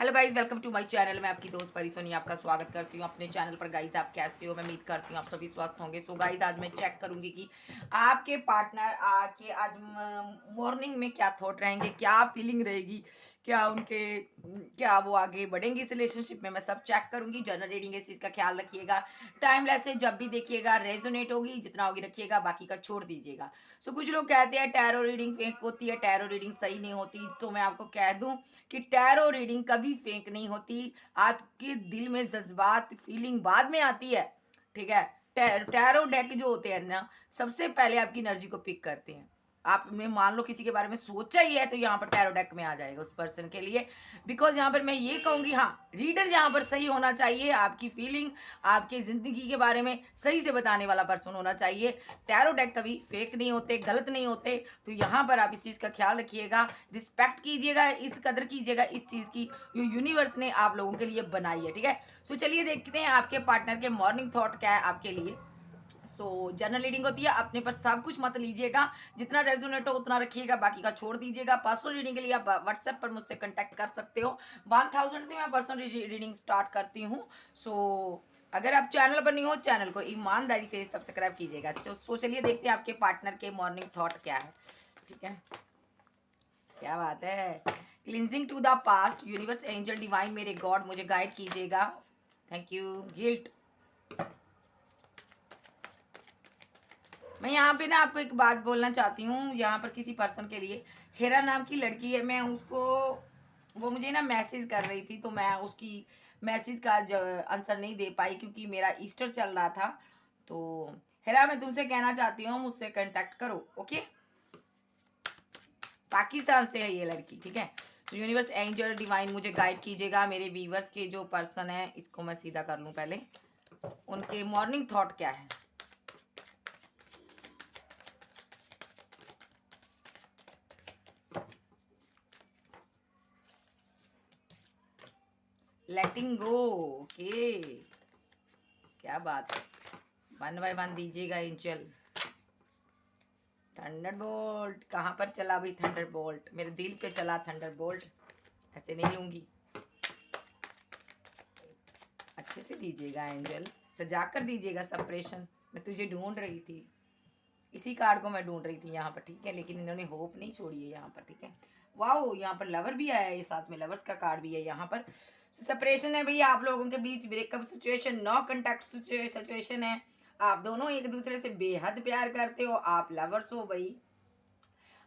Hello guys, welcome to my channel. मैं आपकी दोस्त परी सोनी आपका स्वागत करती हूँ अपने चैनल पर। गाइज आप कैसे हो? मैं उम्मीद करती हूँ आप सभी स्वस्थ होंगे। सो गाइज आज मैं चेक करूंगी कि आपके पार्टनर आके आज मॉर्निंग में क्या थॉट रहेंगे, क्या फीलिंग रहेगी, क्या वो आगे बढ़ेंगे इस रिलेशनशिप में। मैं सब चेक करूंगी। जनरल रीडिंग इस चीज़ का ख्याल रखिएगा। टाइमलेस है, जब भी देखिएगा रेजोनेट होगी, जितना होगी रखिएगा, बाकी का छोड़ दीजिएगा। सो कुछ लोग कहते हैं टैरो रीडिंग फेक होती है, टैरो रीडिंग सही नहीं होती। तो मैं आपको कह दूं कि टैरो रीडिंग कभी फेक नहीं होती। आपके दिल में जज्बात फीलिंग बाद में आती है, ठीक है। टैरो डेक जो होते हैं ना, सबसे पहले आपकी एनर्जी को पिक करते हैं। आपने मान लो किसी के बारे में सोचा ही है तो यहाँ पर टैरो डेक में आ जाएगा उस पर्सन के लिए। बिकॉज यहाँ पर मैं ये कहूंगी, हाँ, रीडर यहाँ पर सही होना चाहिए। आपकी फीलिंग, आपकी जिंदगी के बारे में सही से बताने वाला पर्सन होना चाहिए। टैरो डेक कभी फेक नहीं होते, गलत नहीं होते। तो यहाँ पर आप इस चीज़ का ख्याल रखिएगा, रिस्पेक्ट कीजिएगा, इस कदर कीजिएगा इस चीज़ की जो यूनिवर्स ने आप लोगों के लिए बनाई है, ठीक है। सो चलिए देखते हैं आपके पार्टनर के मॉर्निंग थॉट क्या है आपके लिए। सो जनरल रीडिंग होती है, अपने पर सब कुछ मत लीजिएगा, जितना रेजोनेट हो उतना रखिएगा, बाकी का छोड़ दीजिएगा। पर्सनल रीडिंग के लिए आप व्हाट्सएप पर मुझसे कांटेक्ट कर सकते हो। 1000 से मैं पर्सनल रीडिंग स्टार्ट करती हूँ। सो अगर आप चैनल पर नहीं हो, चैनल को ईमानदारी से सब्सक्राइब कीजिएगा। सो चलिए देखते हैं आपके पार्टनर के मॉर्निंग थॉट क्या है, ठीक है। क्या बात है। Cleansing to the past, universe, angel, divine, मेरे गॉड मुझे गाइड कीजिएगा। Thank you. गिल्ट। मैं यहाँ पे ना आपको एक बात बोलना चाहती हूँ। यहाँ पर किसी पर्सन के लिए हेरा नाम की लड़की है। मैं उसको, वो मुझे ना मैसेज कर रही थी, तो मैं उसकी मैसेज का आंसर नहीं दे पाई क्योंकि मेरा ईस्टर चल रहा था। तो हेरा, मैं तुमसे कहना चाहती हूँ, मुझसे कांटेक्ट करो, ओके। पाकिस्तान से है ये लड़की, ठीक है। तो यूनिवर्स, एंजल, डिवाइन मुझे गाइड कीजिएगा। मेरे व्यूवर्स के जो पर्सन है, इसको मैं सीधा कर लूँ पहले, उनके मॉर्निंग थॉट क्या है। लेटिंग गो, ओके, क्या बात है। 1 बाय 1 दीजिएगा एंजल। थंडरबोल्ट कहाँ पर चला भाई? थंडरबोल्ट मेरे दिल पे चला। थंडरबोल्ट ऐसे नहीं लूंगी, अच्छे से दीजिएगा एंजल, सजा कर दीजिएगा। सपरेशन, मैं तुझे ढूंढ रही थी, इसी कार्ड को मैं ढूंढ रही थी यहाँ पर, ठीक है। लेकिन इन्होंने होप नहीं छोड़ी है यहाँ पर, ठीक है। वाओ, यहाँ पर लवर भी आया है, साथ में लवर्स का कार्ड भी है यहाँ पर। सेपरेशन है भैया आप लोगों के बीच, breakup situation, no contact situation है। आप दोनों एक दूसरे से बेहद प्यार करते हो, आप लवर्स हो भाई।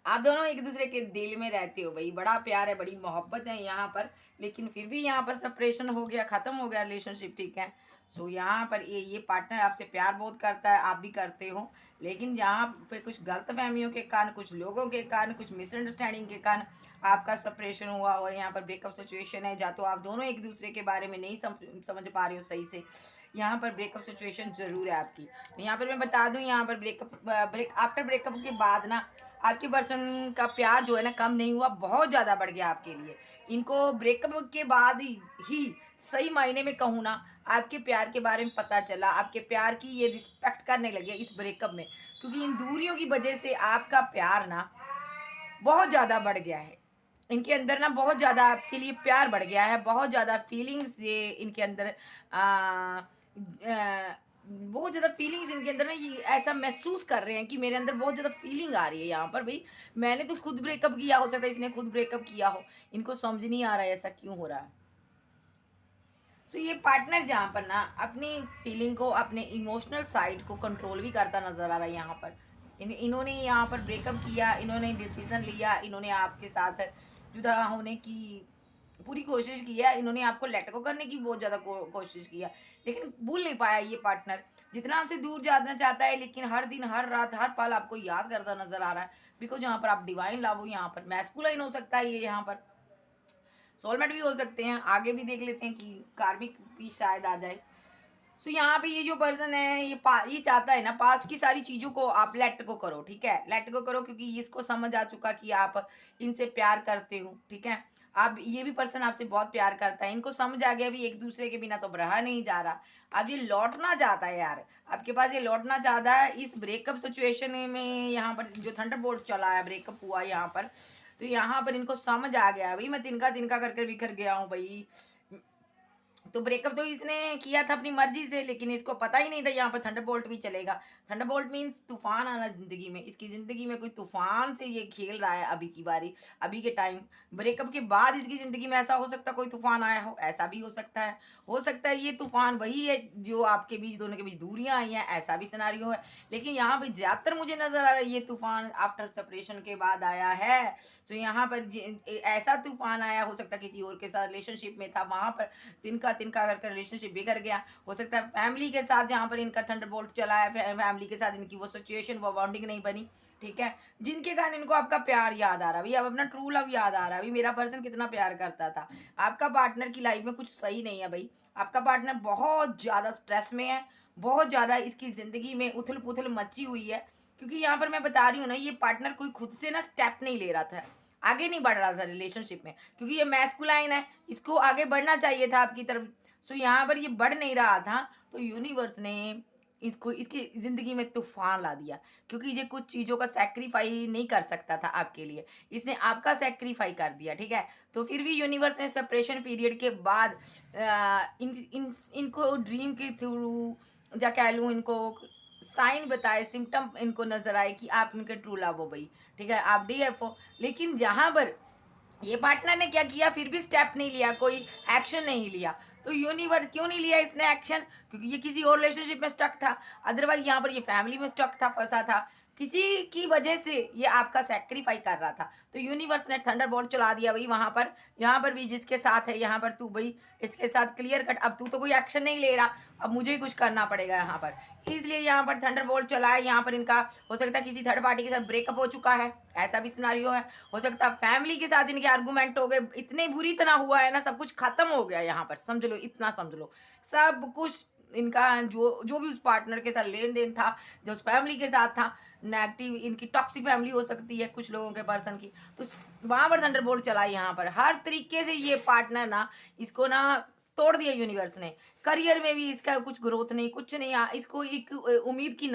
आप दोनों एक दूसरे के दिल में रहते हो भाई, बड़ा प्यार है, बड़ी मोहब्बत है यहाँ पर। लेकिन फिर भी यहाँ पर सेपरेशन हो गया, खत्म हो गया रिलेशनशिप, ठीक है। सो यहाँ पर ये पार्टनर आपसे प्यार बहुत करता है, आप भी करते हो। लेकिन यहाँ पे कुछ गलत फहमियों के कारण, कुछ लोगों के कारण, कुछ मिसअंडरस्टैंडिंग के कारण आपका सेपरेशन हुआ और यहाँ पर ब्रेकअप सिचुएशन है। या तो आप दोनों एक दूसरे के बारे में नहीं समझ पा रहे हो सही से, यहाँ पर ब्रेकअप सिचुएशन जरूर है आपकी। तो यहाँ पर मैं बता दूं, यहाँ पर आफ्टर ब्रेकअप के बाद ना आपके पर्सन का प्यार जो है ना कम नहीं हुआ, बहुत ज़्यादा बढ़ गया आपके लिए। इनको ब्रेकअप के बाद ही सही मायने में कहूँ ना, आपके प्यार के बारे में पता चला, आपके प्यार की ये रिस्पेक्ट करने लगे इस ब्रेकअप में। क्योंकि इन दूरियों की वजह से आपका प्यार ना बहुत ज़्यादा बढ़ गया है। इनके अंदर ना बहुत ज़्यादा आपके लिए प्यार बढ़ गया है, बहुत ज़्यादा फीलिंग्स ये इनके अंदर बहुत ज़्यादा फीलिंग्स इनके अंदर ना, ये ऐसा महसूस कर रहे हैं कि मेरे अंदर बहुत ज़्यादा फीलिंग आ रही है यहाँ पर भाई। मैंने तो खुद ब्रेकअप किया, हो सकता है इसने खुद ब्रेकअप किया हो। इनको समझ नहीं आ रहा है ऐसा क्यों हो रहा है। तो ये पार्टनर जहाँ पर ना अपनी फीलिंग को, अपने इमोशनल साइड को कंट्रोल भी करता नजर आ रहा है यहाँ पर। इन्होंने यहाँ पर ब्रेकअप किया, इन्होंने डिसीजन लिया, इन्होंने आपके साथ जुदा होने की पूरी कोशिश की है, इन्होंने आपको लेट गो करने की बहुत ज़्यादा कोशिश की है। लेकिन भूल नहीं पाया ये पार्टनर, जितना आपसे दूर जाना चाहता है, लेकिन हर दिन, हर रात, हर पल आपको याद करता नजर आ रहा है। बिकॉज यहाँ पर आप डिवाइन लव हो, यहाँ पर मैस्कुलाइन हो सकता है ये, यहाँ पर सोलमेट भी हो सकते हैं। आगे भी देख लेते हैं कि कार्मिक भी शायद आ जाए। सो यहाँ पे ये जो पर्सन है, ये चाहता है ना, पास्ट की सारी चीज़ों को आप लेट गो करो, ठीक है। लेट गो करो क्योंकि इसको समझ आ चुका कि आप इनसे प्यार करते हो, ठीक है। आप, ये भी पर्सन आपसे बहुत प्यार करता है, इनको समझ आ गया भी एक दूसरे के बिना तो रहा नहीं जा रहा। अब ये लौटना चाहता है यार आपके पास, ये लौटना चाहता है इस ब्रेकअप सिचुएशन में। यहाँ पर जो थंडरबोल्ट चला है, ब्रेकअप हुआ यहाँ पर, तो यहाँ पर इनको समझ आ गया भाई मैं तिनका तिनका करके बिखर गया हूँ भाई। तो ब्रेकअप तो इसने किया था अपनी मर्जी से, लेकिन इसको पता ही नहीं था यहाँ पर थंडरबोल्ट भी चलेगा। थंडरबोल्ट मीन्स तूफान आना जिंदगी में, इसकी जिंदगी में कोई तूफान से ये खेल रहा है अभी की बारी, अभी के टाइम। ब्रेकअप के बाद इसकी जिंदगी में ऐसा हो सकता है कोई तूफान आया हो, ऐसा भी हो सकता है। हो सकता है ये तूफान वही है जो आपके बीच, दोनों के बीच दूरियां आई हैं, ऐसा भी सिनारियो है। लेकिन यहाँ पे ज्यादातर मुझे नजर आ रहा है ये तूफान आफ्टर सेपरेशन के बाद आया है। तो यहाँ पर ऐसा तूफान आया, हो सकता है किसी और के साथ रिलेशनशिप में था, वहां पर तिनका तिनका करके रिलेशनशिप बिगड़ गया। हो सकता है फैमिली के साथ जहाँ पर इनका थंडरबोल्ट चला है, फैमिली के साथ इनकी वो सिचुएशन, वो बॉन्डिंग नहीं बनी, ठीक है, जिनके कारण इनको आपका प्यार याद आ रहा है, अब अपना ट्रू लव याद आ रहा है, अभी मेरा पर्सन कितना प्यार करता था। आपका पार्टनर की लाइफ में कुछ सही नहीं है भाई, आपका पार्टनर बहुत ज्यादा स्ट्रेस में है, बहुत ज्यादा इसकी जिंदगी में उथल पुथल मची हुई है। क्योंकि यहाँ पर मैं बता रही हूँ ना, ये पार्टनर कोई खुद से ना स्टेप नहीं ले रहा था, आगे नहीं बढ़ रहा था रिलेशनशिप में, क्योंकि ये मैस्कुलाइन है, इसको आगे बढ़ना चाहिए था आपकी तरफ। सो यहाँ पर ये बढ़ नहीं रहा था, तो यूनिवर्स ने इसको इसकी जिंदगी में तूफान ला दिया। क्योंकि ये कुछ चीजों का सेक्रीफाई नहीं कर सकता था आपके लिए, इसने आपका सेक्रीफाई कर दिया, ठीक है। तो फिर भी यूनिवर्स ने सेपरेशन पीरियड के बाद इनको ड्रीम के थ्रू, या कह लूँ इनको साइन बताए, सिम्टम इनको नजर आए कि आप इनके ट्रू लव हो भाई, ठीक है, आप डीएफ हो। लेकिन जहां पर ये पार्टनर ने क्या किया, फिर भी स्टेप नहीं लिया, कोई एक्शन नहीं लिया। तो यूनिवर्स क्यों नहीं लिया इसने एक्शन, क्योंकि ये किसी और रिलेशनशिप में स्टक था, अदरवाइज यहाँ पर ये फैमिली में स्टक था, फंसा था, किसी की वजह से ये आपका सेक्रीफाई कर रहा था। तो यूनिवर्स ने थंडरबोल्ट चला दिया भाई वहां पर, यहाँ पर भी जिसके साथ है, यहाँ पर तू भाई इसके साथ क्लियर कट, अब तू तो कोई एक्शन नहीं ले रहा, अब मुझे ही कुछ करना पड़ेगा यहाँ पर, इसलिए यहाँ पर थंडरबोल्ट चला है। यहाँ पर इनका हो सकता है किसी थर्ड पार्टी के साथ ब्रेकअप हो चुका है, ऐसा भी सिनारियो है। हो सकता है फैमिली के साथ इनके आर्गूमेंट हो गए, इतने बुरी तरह हुआ है ना, सब कुछ खत्म हो गया यहाँ पर, समझ लो, इतना समझ लो, सब कुछ इनका जो जो भी उस पार्टनर के साथ लेन देन था, जो उस फैमिली के साथ था, नेगेटिव इनकी टॉक्सिक फैमिली हो सकती है कुछ लोगों के पर्सन की, तो वहां पर थंडरबोल्ट चला यहाँ पर। हर तरीके से ये पार्टनर ना, इसको ना तोड़ दिया यूनिवर्स ने। करियर में भी इसका कुछ ग्रोथ नहीं, कुछ नहीं इसको एक उम्मीद की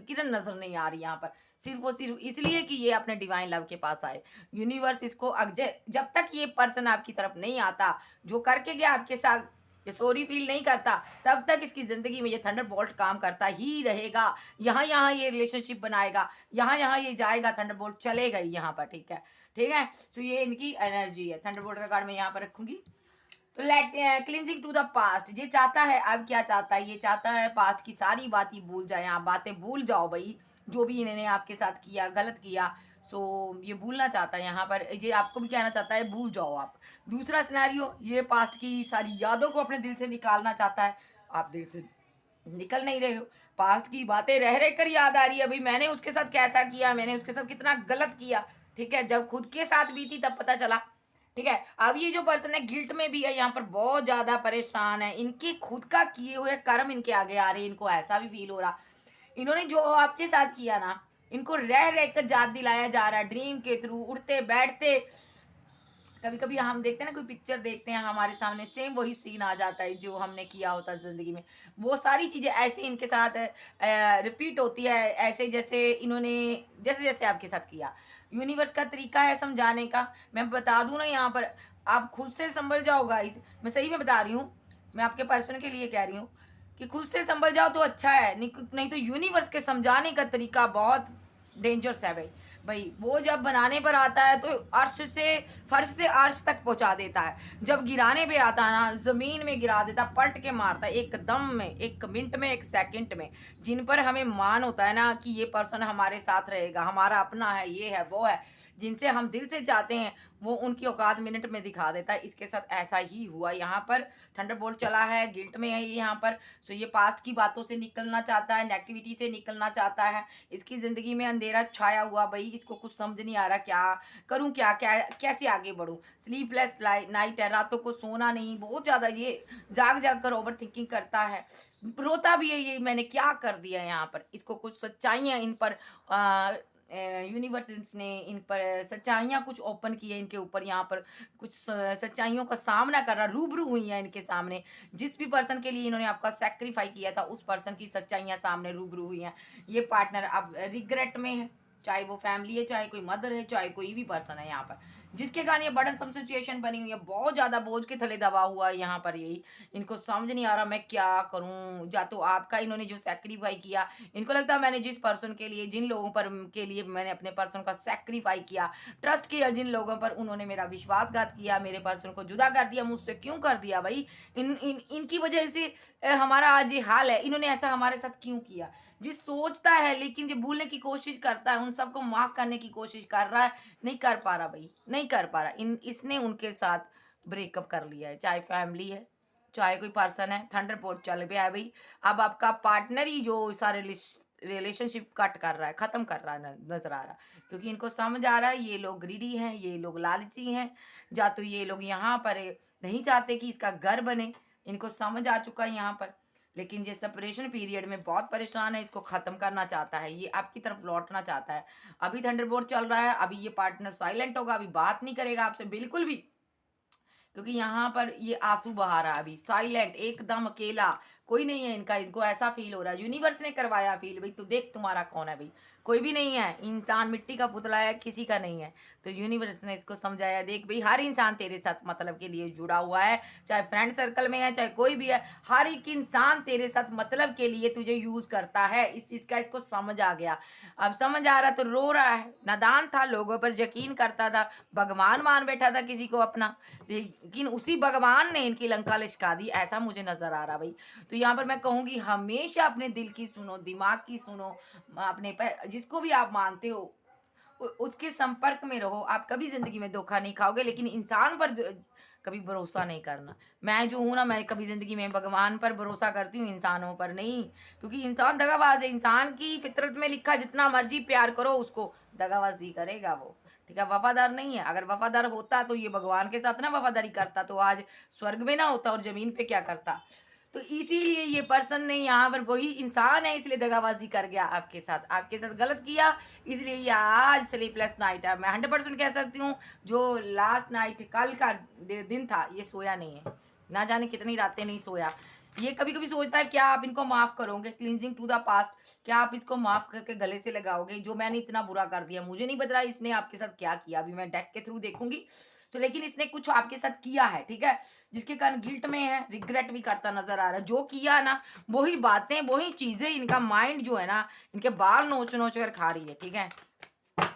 किरण नजर नहीं आ रही यहाँ पर, सिर्फ और सिर्फ इसलिए कि ये अपने डिवाइन लव के पास आए। यूनिवर्स इसको जब तक ये पर्सन आपकी तरफ नहीं आता, जो करके गया आपके साथ, ये सॉरी फील नहीं करता, तब तक इसकी जिंदगी में ये थंडरबोल्ट काम करता ही रहेगा। यहाँ यहाँ ये रिलेशनशिप बनाएगा, यहाँ यहाँ ये जाएगा, थंडरबोल्ट चलेगा ही यहाँ पर, ठीक है, ठीक है। तो ये इनकी एनर्जी है। थंडरबोल्ट का कार्ड मैं यहाँ पर रखूंगी। तो let cleansing to the past, ये चाहता है, अब क्या चाहता है, ये चाहता है पास्ट की सारी बातें भूल जाए, आप बातें भूल जाओ भाई, जो भी इन्होंने आपके साथ किया, गलत किया, सो ये भूलना चाहता है यहाँ पर, ये आपको भी कहना चाहता है भूल जाओ आप। दूसरा सिनेरियो, ये पास्ट की सारी यादों को अपने दिल से निकालना चाहता है, आप दिल से निकल नहीं रहे हो, पास्ट की बातें रह रह कर याद आ रही है भाई, मैंने उसके साथ कैसा किया, मैंने उसके साथ कितना गलत किया, ठीक है, जब खुद के साथ बीती तब पता चला, ठीक है। अब ये जो पर्सन है गिल्ट में भी है, यहाँ पर बहुत ज्यादा परेशान है, इनके खुद का किए हुए कर्म इनके आगे आ रहे हैं, इनको ऐसा भी फील हो रहा, इन्होंने जो आपके साथ किया ना, इनको रह रह कर याद दिलाया जा रहा है, ड्रीम के थ्रू, उठते बैठते, कभी कभी हम देखते हैं ना, कोई पिक्चर देखते हैं हमारे सामने, सेम वही सीन आ जाता है जो हमने किया होता है जिंदगी में, वो सारी चीजें ऐसे इनके साथ रिपीट होती है, ऐसे जैसे इन्होंने जैसे जैसे आपके साथ किया। यूनिवर्स का तरीका है समझाने का, मैं बता दूं ना, यहाँ पर आप खुद से संभल जाओ गाइस, मैं सही में बता रही हूँ, मैं आपके पर्सन के लिए कह रही हूँ कि खुद से संभल जाओ तो अच्छा है, नहीं तो यूनिवर्स के समझाने का तरीका बहुत डेंजरस है भाई। भाई वो जब बनाने पर आता है तो फर्श से अर्श तक पहुंचा देता है, जब गिराने पे आता है ना, जमीन में गिरा देता, पलट के मारता है, एक दम में, एक मिनट में, एक सेकंड में। जिन पर हमें मान होता है ना कि ये पर्सन हमारे साथ रहेगा, हमारा अपना है, ये है वो है, जिनसे हम दिल से चाहते हैं, वो उनकी औकात मिनट में दिखा देता है। इसके साथ ऐसा ही हुआ, यहाँ पर थंडरबोल्ट चला है, गिल्ट में है ये यहाँ पर। सो ये पास्ट की बातों से निकलना चाहता है, नेगेटिविटी से निकलना चाहता है, इसकी जिंदगी में अंधेरा छाया हुआ भाई, इसको कुछ समझ नहीं आ रहा, क्या करूं, क्या क्या कैसे आगे बढ़ूं, स्लीपलेस नाइट है, रातों को सोना नहीं, बहुत ज्यादा ये जाग जाग कर ओवर थिंकिंग करता है, रोता भी है ये, मैंने क्या कर दिया यहाँ पर। इसको कुछ सच्चाइयाँ इन पर यूनिवर्स ने इन पर सच्चाइयाँ कुछ ओपन की है इनके ऊपर, यहाँ पर कुछ सच्चाइयों का सामना कर रहा, रूबरू हुई है इनके सामने। जिस भी पर्सन के लिए इन्होंने आपका सेक्रीफाई किया था, उस पर्सन की सच्चाइयाँ सामने रूबरू हुई हैं। ये पार्टनर अब रिग्रेट में है, चाहे वो फैमिली है, चाहे कोई मदर है, चाहे कोई भी पर्सन है यहाँ पर, जिसके कारण ये बर्डन सम सिचुएशन बनी हुई है, बहुत ज्यादा बोझ के थले दबा हुआ है यहाँ पर। यही इनको समझ नहीं आ रहा मैं क्या करूं। या तो आपका इन्होंने जो सेक्रीफाई किया, इनको लगता है मैंने जिस पर्सन के लिए, जिन लोगों पर के लिए मैंने अपने पर्सन का सेक्रीफाई किया, ट्रस्ट किया, जिन लोगों पर उन्होंने मेरा विश्वासघात किया, मेरे पर्सन को जुदा कर दिया मुझसे। क्यों कर दिया भाई? इनकी वजह से हमारा आज ये हाल है। इन्होंने ऐसा हमारे साथ क्यों किया? जिस सोचता है लेकिन जो भूलने की कोशिश करता है, उन सबको माफ करने की कोशिश कर रहा है, नहीं कर पा रहा भाई, नहीं कर पा रहा। इसने उनके साथ ब्रेकअप कर लिया है, चाहे फैमिली है, चाहे कोई पर्सन है। थंडरबोल्ट चल गया है भाई। अब आपका पार्टनर ही जो सारे रिलेशनशिप कट कर रहा है, खत्म कर रहा है, नजर आ रहा है। क्योंकि इनको समझ आ रहा है ये लोग ग्रीडी हैं, ये लोग लालची हैं, या तो ये लोग यहाँ पर नहीं चाहते कि इसका घर बने। इनको समझ आ चुका है यहाँ पर। लेकिन ये सेपरेशन पीरियड में बहुत परेशान है, इसको खत्म करना चाहता है, ये आपकी तरफ लौटना चाहता है। अभी थंडरबोल्ट चल रहा है, अभी ये पार्टनर साइलेंट होगा, अभी बात नहीं करेगा आपसे बिल्कुल भी। क्योंकि यहाँ पर ये आंसू बहा रहा है, अभी साइलेंट, एकदम अकेला, कोई नहीं है इनका। इनको ऐसा फील हो रहा है, यूनिवर्स ने करवाया फील, भाई तू देख तुम्हारा कौन है भाई, कोई भी नहीं है। इंसान मिट्टी का पुतला है, किसी का नहीं है। तो यूनिवर्स ने इसको समझाया, देख भाई हर इंसान तेरे साथ मतलब के लिए जुड़ा हुआ है, चाहे फ्रेंड सर्कल में है, चाहे कोई भी है, हर एक इंसान तेरे साथ मतलब के लिए तुझे यूज करता है। इस चीज का इसको समझ आ गया। अब समझ आ रहा तो रो रहा है। नादान था, लोगों पर यकीन करता था, भगवान मान बैठा था किसी को अपना, लेकिन उसी भगवान ने इनकी लंका लिशका दी, ऐसा मुझे नजर आ रहा भाई। तो यहाँ पर मैं कहूंगी हमेशा अपने दिल की सुनो, दिमाग की सुनो, अपने जिसको भी आप मानते हो उसके संपर्क में रहो। आप कभी जिंदगी में धोखा नहीं खाओगे, लेकिन इंसान पर कभी भरोसा नहीं करना। मैं जो हूं ना, मैं कभी जिंदगी में भगवान पर भरोसा करती हूँ, इंसानों पर नहीं। क्योंकि इंसान दगाबाज है। इंसान की फितरत में लिखा जितना मर्जी प्यार करो उसको, दगाबाजी करेगा वो, ठीक है, वफादार नहीं है। अगर वफादार होता तो ये भगवान के साथ ना वफादारी करता, तो आज स्वर्ग में ना होता और जमीन पे क्या करता। तो इसीलिए ये पर्सन ने यहाँ पर, वही इंसान है इसलिए दगाबाजी कर गया आपके साथ, आपके साथ गलत किया, इसलिए ये आज स्लीपलेस नाइट है। मैं 100% कह सकती हूँ, जो लास्ट नाइट कल का दिन था, ये सोया नहीं है, ना जाने कितनी रातें नहीं सोया। ये कभी कभी सोचता है क्या आप इनको माफ करोगे, क्लींजिंग टू द पास्ट, क्या आप इसको माफ करके गले से लगाओगे, जो मैंने इतना बुरा कर दिया। मुझे नहीं पता इसने आपके साथ क्या किया, अभी मैं डेक के थ्रू देखूंगी। तो लेकिन इसने कुछ आपके साथ किया है, ठीक है, जिसके कारण गिल्ट में है, रिग्रेट भी करता नजर आ रहा है। जो किया ना, वही बातें, वही चीजें, इनका माइंड जो है ना, इनके बाल नोच नोच कर खा रही है, ठीक है।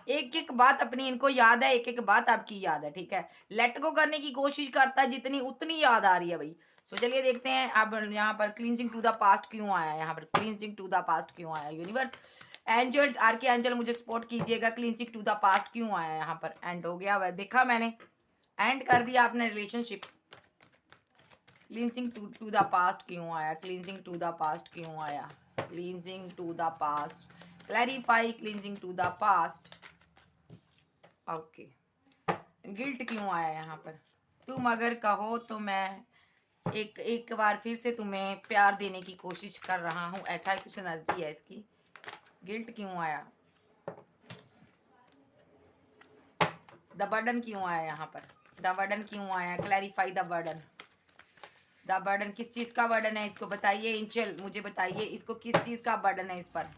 एक एक बात अपनी इनको याद है, एक एक बात आपकी याद है, ठीक है। लेट गो करने की कोशिश करता है, जितनी उतनी याद आ रही है भाई। सो चलिए देखते हैं अब यहाँ पर क्लींजिंग टू द पास्ट क्यों आया, यहाँ पर क्लींजिंग टू द पास्ट क्यों आया। यूनिवर्स, एंजल, आर के एंजल मुझे सपोर्ट कीजिएगा, क्लींजिंग टू द पास्ट क्यों आया। यहाँ पर एंड हो गया वह, देखा मैंने, एंड कर दिया आपने relationship. Cleansing to the past क्यों आया, क्लींजिंग टू द पास्ट क्यों आया, cleansing to the past, clarify cleansing to the past. Okay, guilt क्यों आया यहाँ पर? तुम अगर कहो तो मैं एक एक बार फिर से तुम्हें प्यार देने की कोशिश कर रहा हूँ, ऐसा कुछ एनर्जी है इसकी। गिल्ट क्यों आया, द बर्डन क्यों आया यहाँ पर, द बर्डन क्यों आया, clarify the burden. The burden किस चीज का बर्डन है, इसको बताइए एंजल, मुझे बताइए इसको किस चीज का बर्डन है इस पर।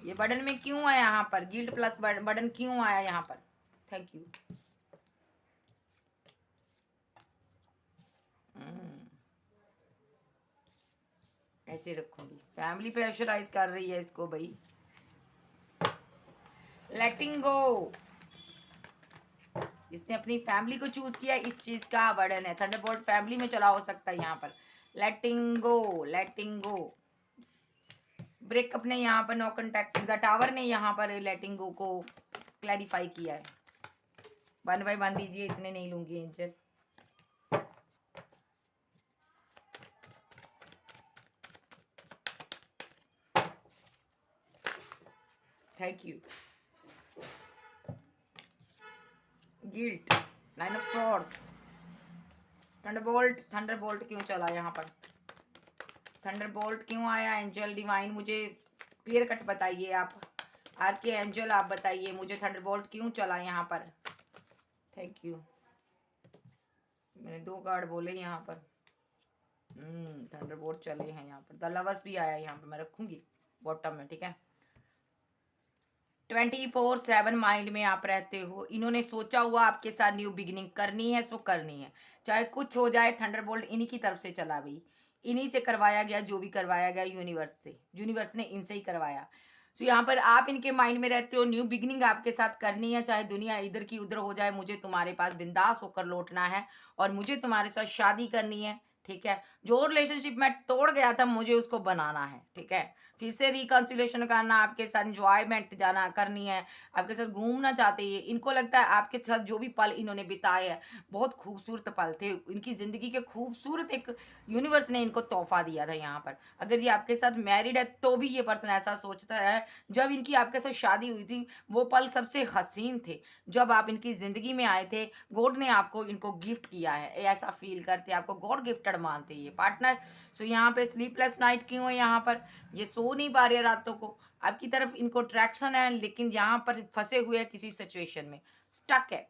ये बर्डन में क्यों आया यहाँ पर, गिल्ट प्लस बर्डन क्यों आया यहाँ पर। Thank you. ऐसे रखूंगी, फैमिली प्रेशराइज कर रही है इसको भाई। लेटिंग गो, इसने अपनी फैमिली को चूज किया, इस चीज का बर्डन है। थंडरबोल्ट फैमिली में चला हो सकता है यहाँ पर। लेटिंग गो, लेटिंग गो। ब्रेकअप ने यहाँ पर, नो कॉन्टैक्ट द टावर ने यहाँ पर लेटिंग गो को क्लैरिफाई किया है। 1 बाय 1 दीजिए, इतने नहीं लूंगी angel. Thank you. Guilt, 9 of swords, Thunderbolt, Thunderbolt क्यों चला यहाँ पर, थंडरबोल्ट क्यों आया एंजल डिवाइन, मुझे क्लियर कट बताइए आप। आर के एंजल आप बताइए मुझे, थंडरबोल्ट क्यों चला यहाँ पर। Thank you. मैंने 2 कार्ड बोले यहाँ पर। थंडरबोल्ट चले हैं यहाँ पर। द लवर्स भी आया यहाँ पर, मैं रखूंगी बॉटम में, ठीक है। 24/7 माइंड में आप रहते हो। इन्होंने सोचा हुआ आपके साथ न्यू बिगिनिंग करनी है सो करनी है। चाहे कुछ हो जाए, थंडरबोल्ट इन्हीं की तरफ से चला भई। इन्हीं से करवाया गया जो भी करवाया गया यूनिवर्स से। यूनिवर्स ने इनसे ही करवाया। सो यहाँ पर आप इनके माइंड में रहते हो, न्यू बिगिनिंग आपके साथ करनी है, चाहे दुनिया इधर की उधर हो जाए, मुझे तुम्हारे पास बिंदास होकर लौटना है और मुझे तुम्हारे साथ शादी करनी है, ठीक है? जो रिलेशनशिप मैं तोड़ गया था, मुझे उसको बनाना है, ठीक है? फिर से रिकंसिलिएशन करना, आपके साथ एन्जॉयमेंट जाना करनी है, आपके साथ घूमना चाहते हैं। इनको लगता है आपके साथ जो भी पल इन्होंने बिताए हैं, बहुत खूबसूरत पल थे। इनकी ज़िंदगी के खूबसूरत एक यूनिवर्स ने इनको तोहफ़ा दिया था यहाँ पर। अगर ये आपके साथ मैरिड है, तो भी ये पर्सन ऐसा सोचता है, जब इनकी आपके साथ शादी हुई थी, वो पल सबसे हसीन थे। जब आप इनकी ज़िंदगी में आए थे, गॉड ने आपको इनको गिफ्ट किया है, ऐसा फ़ील करते हैं, आपको गॉड गिफ्टेड मानते हैं ये पार्टनर। सो यहाँ पे स्लीपलेस नाइट क्यों है यहाँ पर? ये सो नहीं पा रहे रातों को। आपकी तरफ इनको अट्रैक्शन है, लेकिन यहाँ पर फँसे हुए हैं किसी सिचुएशन में, स्टक है।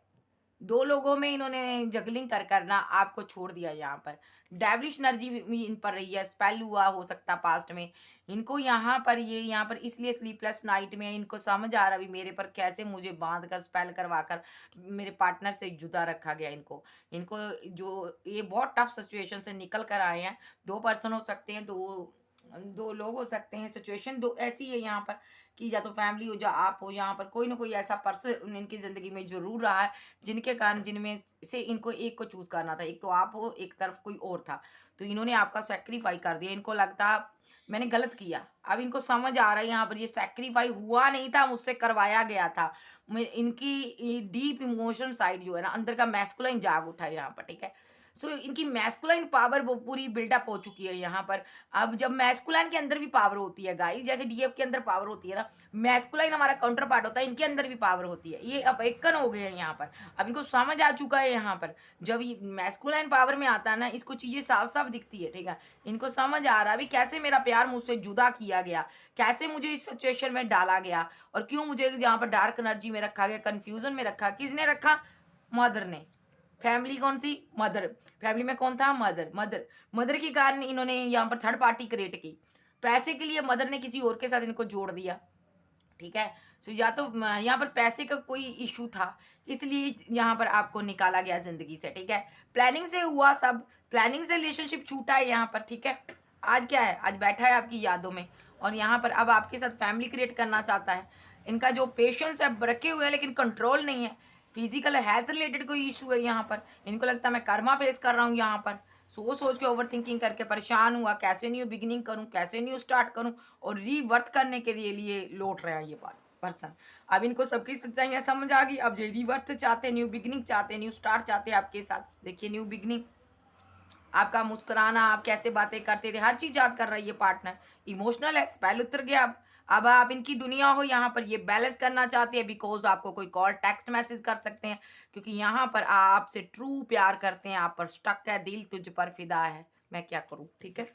2 लोगों में इन्होंने जगलिंग कर कर ना आपको छोड़ दिया यहाँ पर। डेविलिश एनर्जी भी इन पर रही है, स्पेल हुआ हो सकता पास्ट में। इनको यहाँ पर ये यहाँ पर इसलिए स्लीपलेस नाइट में इनको समझ आ रहा भी मेरे पर कैसे मुझे बाँध कर स्पेल करवा कर मेरे पार्टनर से जुदा रखा गया इनको। इनको जो ये बहुत टफ सिचुएशन से निकल कर आए हैं। 2 पर्सन हो सकते हैं, 2 लोग हो सकते हैं, सिचुएशन 2 ऐसी है यहाँ पर कि या तो फैमिली हो, या आप हो, यहाँ पर कोई ना कोई ऐसा पर्सन इनकी ज़िंदगी में ज़रूर रहा है जिनके कारण जिनमें से इनको एक को चूज़ करना था। एक तो आप हो, एक तरफ कोई और था। तो इन्होंने आपका सैक्रिफाई कर दिया। इनको लगता मैंने गलत किया। अब इनको समझ आ रहा है यहाँ पर ये सैक्रिफाई हुआ नहीं था, मुझसे करवाया गया था। मैं इनकी डीप इमोशन साइड जो है ना, अंदर का मैस्कुलाइन जाग उठा है यहाँ पर, ठीक है? सो इनकी मैस्कुलाइन पावर वो पूरी बिल्डअप हो चुकी है यहाँ पर। अब जब मैस्कुलाइन के अंदर भी पावर होती है गाइस, जैसे डीएफ के अंदर पावर होती है ना, मैस्कुलाइन हमारा काउंटर पार्ट होता है, इनके अंदर भी पावर होती है। ये अवेकन हो गए हैं यहाँ पर। अब इनको समझ आ चुका है यहाँ पर। जब ये मैस्कुलाइन पावर में आता है ना, इसको चीज़ें साफ-साफ दिखती है, ठीक है? इनको समझ आ रहा है अभी कैसे मेरा प्यार मुझसे जुदा किया गया, कैसे मुझे इस सिचुएशन में डाला गया और क्यों मुझे यहाँ पर डार्क एनर्जी में रखा गया, कन्फ्यूज़न में रखा। किसने रखा? मदर ने। फैमिली कौन-सी? मदर। फैमिली में कौन था? मदर। मदर मदर के कारण इन्होंने यहाँ पर थर्ड पार्टी क्रिएट की। पैसे के लिए मदर ने किसी और के साथ इनको जोड़ दिया। ठीक है? सो या तो यहाँ पर पैसे का कोई इश्यू था, इसलिए यहाँ पर आपको निकाला गया ज़िंदगी से, ठीक है? प्लानिंग से हुआ सब, प्लानिंग से रिलेशनशिप छूटा है यहाँ पर, ठीक है? आज क्या है? आज बैठा है आपकी यादों में और यहाँ पर अब आपके साथ फैमिली क्रिएट करना चाहता है। इनका जो पेशेंस है रखे हुए हैं, लेकिन कंट्रोल नहीं है। फिजिकल हेल्थ रिलेटेड कोई इश्यू है यहाँ पर। इनको लगता है मैं कर्मा फेस कर रहा हूँ यहाँ पर। सोच के ओवरथिंकिंग करके परेशान हुआ, कैसे न्यू बिगिनिंग करूँ, कैसे न्यू स्टार्ट करूँ और रीबर्थ करने के लिए लौट रहा है ये पर्सन। अब इनको सबकी सच्चाइयाँ समझ आ गई। अब ये रीबर्थ चाहते हैं, न्यू बिगिनिंग चाहते हैं, न्यू स्टार्ट चाहते हैं आपके साथ। देखिए न्यू बिगिनिंग, आपका मुस्कुराना, आप कैसे बातें करते थे, हर चीज़ याद कर रहा है ये पार्टनर। इमोशनल है, स्पेल उतर गया अब। अब आप इनकी दुनिया हो यहाँ पर, ये बैलेंस करना चाहते हैं बिकॉज़ आपको कोई कॉल, टेक्स्ट मैसेज कर सकते हैं क्योंकि यहाँ पर आपसे ट्रू प्यार करते हैं, आप पर स्टक है, दिल तुझ पर फ़िदा है, मैं क्या करूँ, ठीक है?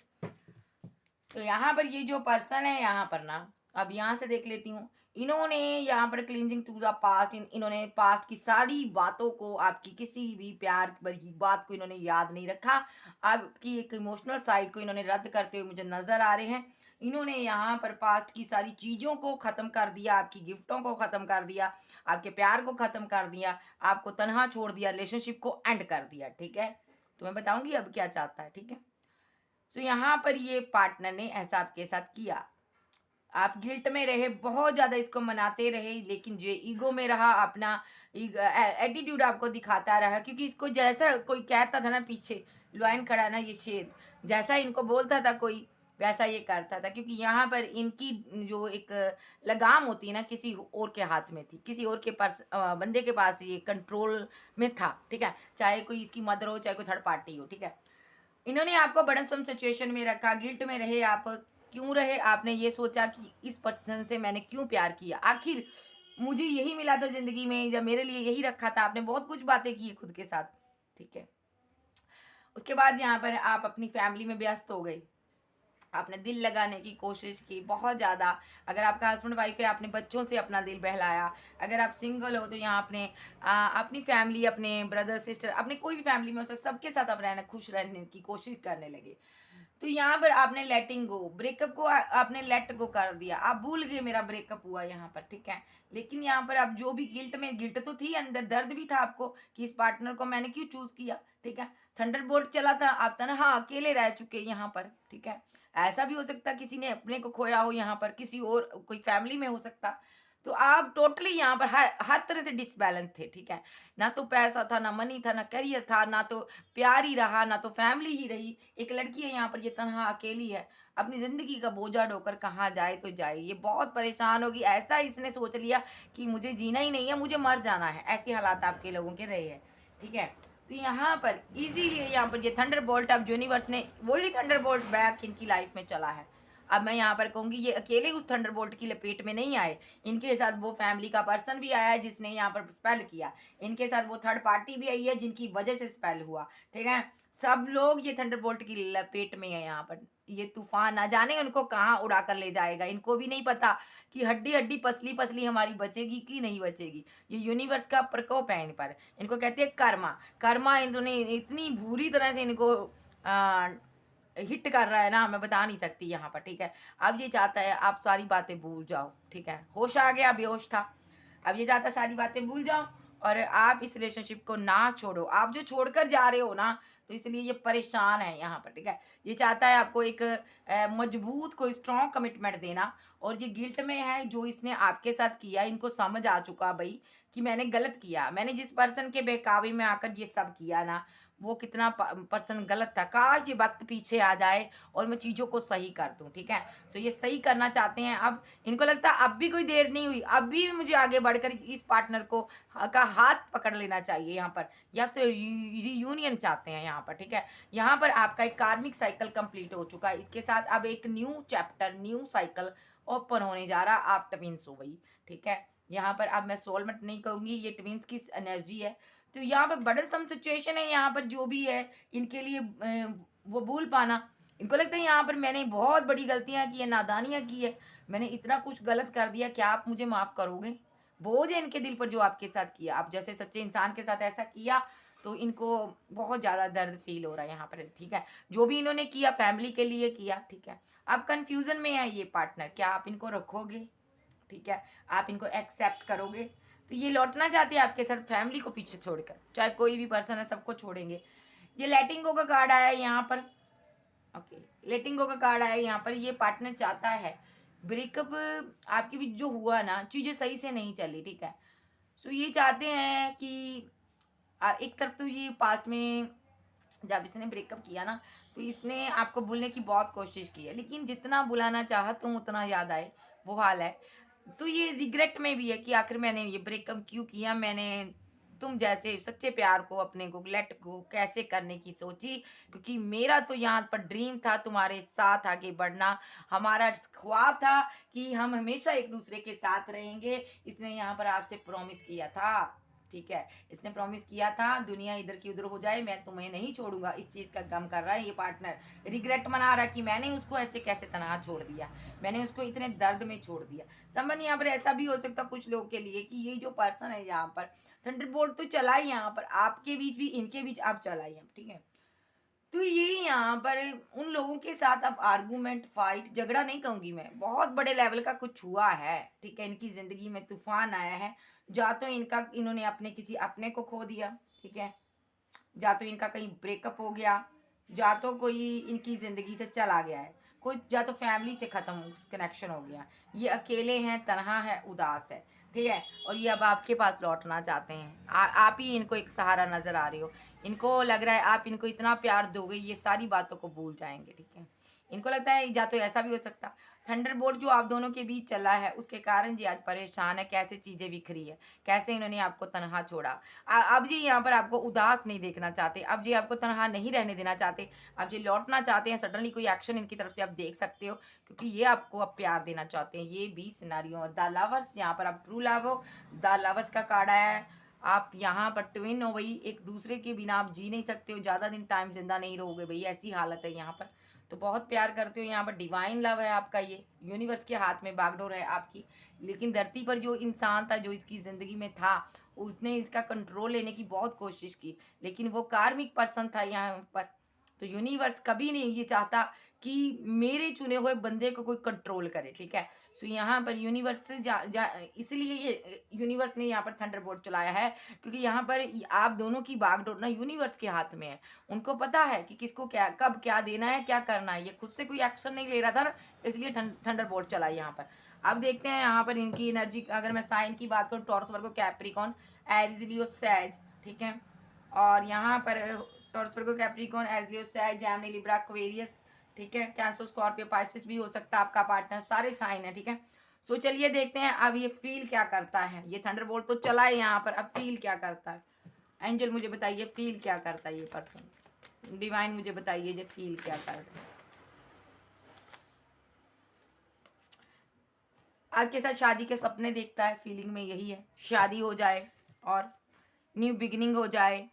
तो यहाँ पर ये जो पर्सन है यहाँ पर ना, अब यहाँ से देख लेती हूँ। इन्होंने यहाँ पर क्लींजिंग टू द पास्ट, इन्होंने पास्ट की सारी बातों को, आपकी किसी भी प्यार भरी बात को इन्होंने याद नहीं रखा। आपकी एक इमोशनल साइड को इन्होंने रद्द करते हुए मुझे नजर आ रहे हैं। इन्होंने यहाँ पर पास्ट की सारी चीज़ों को ख़त्म कर दिया, आपकी गिफ्टों को ख़त्म कर दिया, आपके प्यार को ख़त्म कर दिया, आपको तनहा छोड़ दिया, रिलेशनशिप को एंड कर दिया, ठीक है? तो मैं बताऊंगी अब क्या चाहता है, ठीक है? सो यहाँ पर ये पार्टनर ने ऐसा आपके साथ किया। आप गिल्ट में रहे, बहुत ज़्यादा इसको मनाते रहे, लेकिन जो ईगो में रहा, अपना एटीट्यूड आपको दिखाता रहा क्योंकि इसको जैसा कोई कहता था ना, पीछे लायन खड़ा ना ये शेर, जैसा इनको बोलता था कोई, वैसा ये करता था क्योंकि यहाँ पर इनकी जो एक लगाम होती है ना, किसी और के हाथ में थी, किसी और के पास बंदे के पास ये कंट्रोल में था, ठीक है? चाहे कोई इसकी मदर हो, चाहे कोई थर्ड पार्टी हो, ठीक है? इन्होंने आपको बर्डनसम सिचुएशन में रखा, गिल्ट में रहे आप। क्यों रहे? आपने ये सोचा कि इस पर्सन से मैंने क्यों प्यार किया? आखिर मुझे यही मिला था ज़िंदगी में, जब मेरे लिए यही रखा था। आपने बहुत कुछ बातें की खुद के साथ, ठीक है? उसके बाद यहाँ पर आप अपनी फैमिली में व्यस्त हो गए। आपने दिल लगाने की कोशिश की बहुत ज़्यादा। अगर आपका हस्बैंड वाइफ है, आपने बच्चों से अपना दिल बहलाया। अगर आप सिंगल हो तो यहाँ आपने अपनी फैमिली, अपने ब्रदर सिस्टर, अपने कोई भी फैमिली में हो सकता, सबके साथ आप रहना, खुश रहने की कोशिश करने लगे। तो यहाँ पर आपने लेटिंग गो, ब्रेकअप को आपने लेट गो कर दिया, आप भूल गए मेरा ब्रेकअप हुआ यहाँ पर, ठीक है। लेकिन यहाँ पर आप जो भी गिल्ट में, गिल्ट तो थी अंदर, दर्द भी था आपको कि इस पार्टनर को मैंने क्यों चूज किया, ठीक है। थंडरबोल्ट चला था, आप तनहा अकेले रह चुके यहाँ पर, ठीक है। ऐसा भी हो सकता किसी ने अपने को खोया हो यहाँ पर, किसी और कोई फैमिली में हो सकता। तो आप टोटली यहाँ पर हर तरह से डिसबैलेंस थे, ठीक है। ना तो पैसा था, ना मनी था, ना करियर था, ना तो प्यार ही रहा, ना तो फैमिली ही रही। एक लड़की है यहाँ पर, ये तनहा अकेली है, अपनी जिंदगी का बोझा ढोकर कहाँ जाए तो जाए, ये बहुत परेशान होगी। ऐसा इसने सोच लिया कि मुझे जीना ही नहीं है, मुझे मर जाना है। ऐसे हालात आपके लोगों के रहे हैं, ठीक है। तो यहाँ पर इजीली यहाँ पर ये थंडर बोल्ट, अब यूनिवर्स ने वही थंडर बोल्ट बैक इनकी लाइफ में चला है। अब मैं यहाँ पर कहूँगी ये अकेले उस थंडर बोल्ट की लपेट में नहीं आए, इनके साथ वो फैमिली का पर्सन भी आया है जिसने यहाँ पर स्पेल किया, इनके साथ वो थर्ड पार्टी भी आई है जिनकी वजह से स्पेल हुआ, ठीक है। सब लोग ये थंडर बोल्ट की लपेट में है यहाँ पर। ये तूफान ना जाने उनको कहाँ उड़ा कर ले जाएगा, इनको भी नहीं पता कि हड्डी हड्डी पसली पसली हमारी बचेगी कि नहीं बचेगी। ये यूनिवर्स का प्रकोप है इन पर, इनको कहते हैं कर्मा। कर्मा इन्होंने इतनी बुरी तरह से इनको हिट कर रहा है ना, मैं बता नहीं सकती यहाँ पर, ठीक है। अब ये चाहता है आप सारी बातें भूल जाओ, ठीक है। होश आ गया, बेहोश था, अब ये चाहता है सारी बातें भूल जाओ और आप इस रिलेशनशिप को ना छोड़ो। आप जो छोड़कर जा रहे हो ना, तो इसलिए ये परेशान है यहाँ पर, ठीक है। ये चाहता है आपको एक मजबूत कोई स्ट्रॉन्ग कमिटमेंट देना, और ये गिल्ट में है जो इसने आपके साथ किया। इनको समझ आ चुका भाई कि मैंने गलत किया, मैंने जिस पर्सन के बहकावे में आकर ये सब किया ना, वो कितना पर्सन गलत था। काश ये वक्त पीछे आ जाए और मैं चीज़ों को सही कर दूं, ठीक है। सो ये सही करना चाहते हैं। अब इनको लगता है अब भी कोई देर नहीं हुई, अब भी मुझे आगे बढ़कर इस पार्टनर को का हाथ पकड़ लेना चाहिए यहाँ पर। ये आपसे रियूनियन चाहते हैं यहाँ पर, ठीक है। यहाँ पर आपका एक कार्मिक साइकिल कंप्लीट हो चुका है, इसके साथ अब एक new chapter, new cycle open होने जा रहा। आप ट्विंस हो गई, ठीक है। यहाँ पर अब मैं सोलमेट नहीं कहूंगी, ये ट्विंस की एनर्जी है। तो यहाँ पर बड़न सम सिचुएशन है यहाँ पर, जो भी है इनके लिए वो भूल पाना। इनको लगता है यहाँ पर मैंने बहुत बड़ी गलतियां की है, नादानियां की है, मैंने इतना कुछ गलत कर दिया, क्या आप मुझे माफ करोगे। बोझ है इनके दिल पर जो आपके साथ किया, आप जैसे सच्चे इंसान के साथ ऐसा किया, तो इनको बहुत ज्यादा दर्द फील हो रहा है यहाँ पर, ठीक है। जो भी इन्होंने किया फैमिली के लिए किया, ठीक है। अब कंफ्यूजन में है ये पार्टनर, क्या आप इनको रखोगे, ठीक है, आप इनको एक्सेप्ट करोगे। तो ये लौटना चाहते हैं आपके साथ फैमिली को पीछे छोड़कर, चाहे कोई भी पर्सन है, सबको छोड़ेंगे। ये लेटिंग गो का कार्ड आया है यहाँ पर, ओके, लेटिंग गो का कार्ड आया है यहाँ पर। ये पार्टनर चाहता है ब्रेकअप आपके बीच जो हुआ ना, चीज़ें सही से नहीं चली, ठीक है। सो ये चाहते हैं कि एक तरफ तो ये पास्ट में जब इसने ब्रेकअप किया ना, तो इसने आपको भूलने की बहुत कोशिश की है, लेकिन जितना बुलाना चाहा तुम उतना याद आए, वो हाल है। तो ये रिग्रेट में भी है कि आखिर मैंने ये ब्रेकअप क्यों किया, मैंने तुम जैसे सच्चे प्यार को, अपने को लेट को कैसे करने की सोची, क्योंकि मेरा तो यहाँ पर ड्रीम था तुम्हारे साथ आगे बढ़ना, हमारा ख्वाब था कि हम हमेशा एक दूसरे के साथ रहेंगे। इसने यहाँ पर आपसे प्रॉमिस किया था, ठीक है। इसने प्रॉमिस किया था दुनिया इधर की उधर हो जाए, मैं तुम्हें नहीं छोड़ूंगा। इस चीज़ का गम कर रहा है ये पार्टनर, रिग्रेट मना रहा है कि मैंने उसको ऐसे कैसे तनहा छोड़ दिया, मैंने उसको इतने दर्द में छोड़ दिया। संबंध यहाँ पर ऐसा भी हो सकता कुछ लोगों के लिए कि ये जो पर्सन है यहाँ पर, थंडरबोल्ट तो चला ही यहाँ पर आपके बीच भी, इनके बीच आप चलाइए, ठीक है। तो ये यहाँ पर उन लोगों के साथ अब आर्गूमेंट, फाइट, झगड़ा नहीं कहूंगी मैं, बहुत बड़े लेवल का कुछ हुआ है, ठीक है। इनकी जिंदगी में तूफान आया है, या तो इन्होंने अपने किसी अपने को खो दिया, ठीक है, या तो इनका कहीं ब्रेकअप हो गया, या तो कोई इनकी ज़िंदगी से चला गया है, कोई या तो फैमिली से ख़त्म कनेक्शन हो गया। ये अकेले हैं, तन्हा है, उदास है, ठीक है। और ये अब आपके पास लौटना चाहते हैं। आप ही इनको एक सहारा नज़र आ रहे हो, इनको लग रहा है आप इनको इतना प्यार दोगे ये सारी बातों को भूल जाएंगे, ठीक है। इनको लगता है या तो ऐसा भी हो सकता, थंडरबोल्ट जो आप दोनों के बीच चला है उसके कारण जी आज परेशान है, कैसे चीज़ें बिखरी है, कैसे इन्होंने आपको तनहा छोड़ा। अब जी यहाँ पर आपको उदास नहीं देखना चाहते, अब जी आपको तनहा नहीं रहने देना चाहते, अब जी लौटना चाहते हैं। सडनली कोई एक्शन इनकी तरफ से आप देख सकते हो, क्योंकि ये आपको अब प्यार देना चाहते हैं। ये भी सिनारियो द लवर्स, यहाँ पर आप ट्रू लव हो, द लवर्स का कार्ड आया है। आप यहाँ पर ट्विन हो भाई, एक दूसरे के बिना आप जी नहीं सकते हो, ज़्यादा दिन टाइम जिंदा नहीं रहोगे भाई, ऐसी हालत है यहाँ पर। तो बहुत प्यार करते हो यहाँ पर, डिवाइन लव है आपका, ये यूनिवर्स के हाथ में बागडोर है आपकी। लेकिन धरती पर जो इंसान था, जो इसकी ज़िंदगी में था, उसने इसका कंट्रोल लेने की बहुत कोशिश की, लेकिन वो कार्मिक पर्सन था यहाँ पर। तो यूनिवर्स कभी नहीं ये चाहता कि मेरे चुने हुए बंदे को कोई कंट्रोल करे, ठीक है। सो यहाँ पर यूनिवर्स से इसलिए ये यूनिवर्स ने यहाँ पर थंडरबोल्ट चलाया है, क्योंकि यहाँ पर आप दोनों की बागडोर ना यूनिवर्स के हाथ में है। उनको पता है कि किसको क्या, कब क्या देना है, क्या करना है। ये खुद से कोई एक्शन नहीं ले रहा था ना, इसलिए थंडरबोल्ट चला यहाँ पर। अब देखते हैं यहाँ पर इनकी एनर्जी। अगर मैं साइन की बात करूँ, Taurus Virgo Capricorn, Aries Leo Sag, ठीक है। और यहाँ पर Taurus Virgo Capricorn, Aries Leo Sag, Gemini Libra Aquarius, ठीक है। कैंसर स्कॉर्पियो पाइसेस भी हो सकता है आपका पार्टनर, सारे साइन है, ठीक है। सो चलिए देखते हैं अब ये फील क्या करता है। ये थंडरबोल्ट तो चला है यहाँ पर, अब फील क्या करता है। एंजल मुझे बताइए फील क्या करता है ये पर्सन, डिवाइन मुझे बताइए ये फील क्या करता है। आपके साथ शादी के सपने देखता है, फीलिंग में यही है, शादी हो जाए और न्यू बिगिनिंग हो जाए,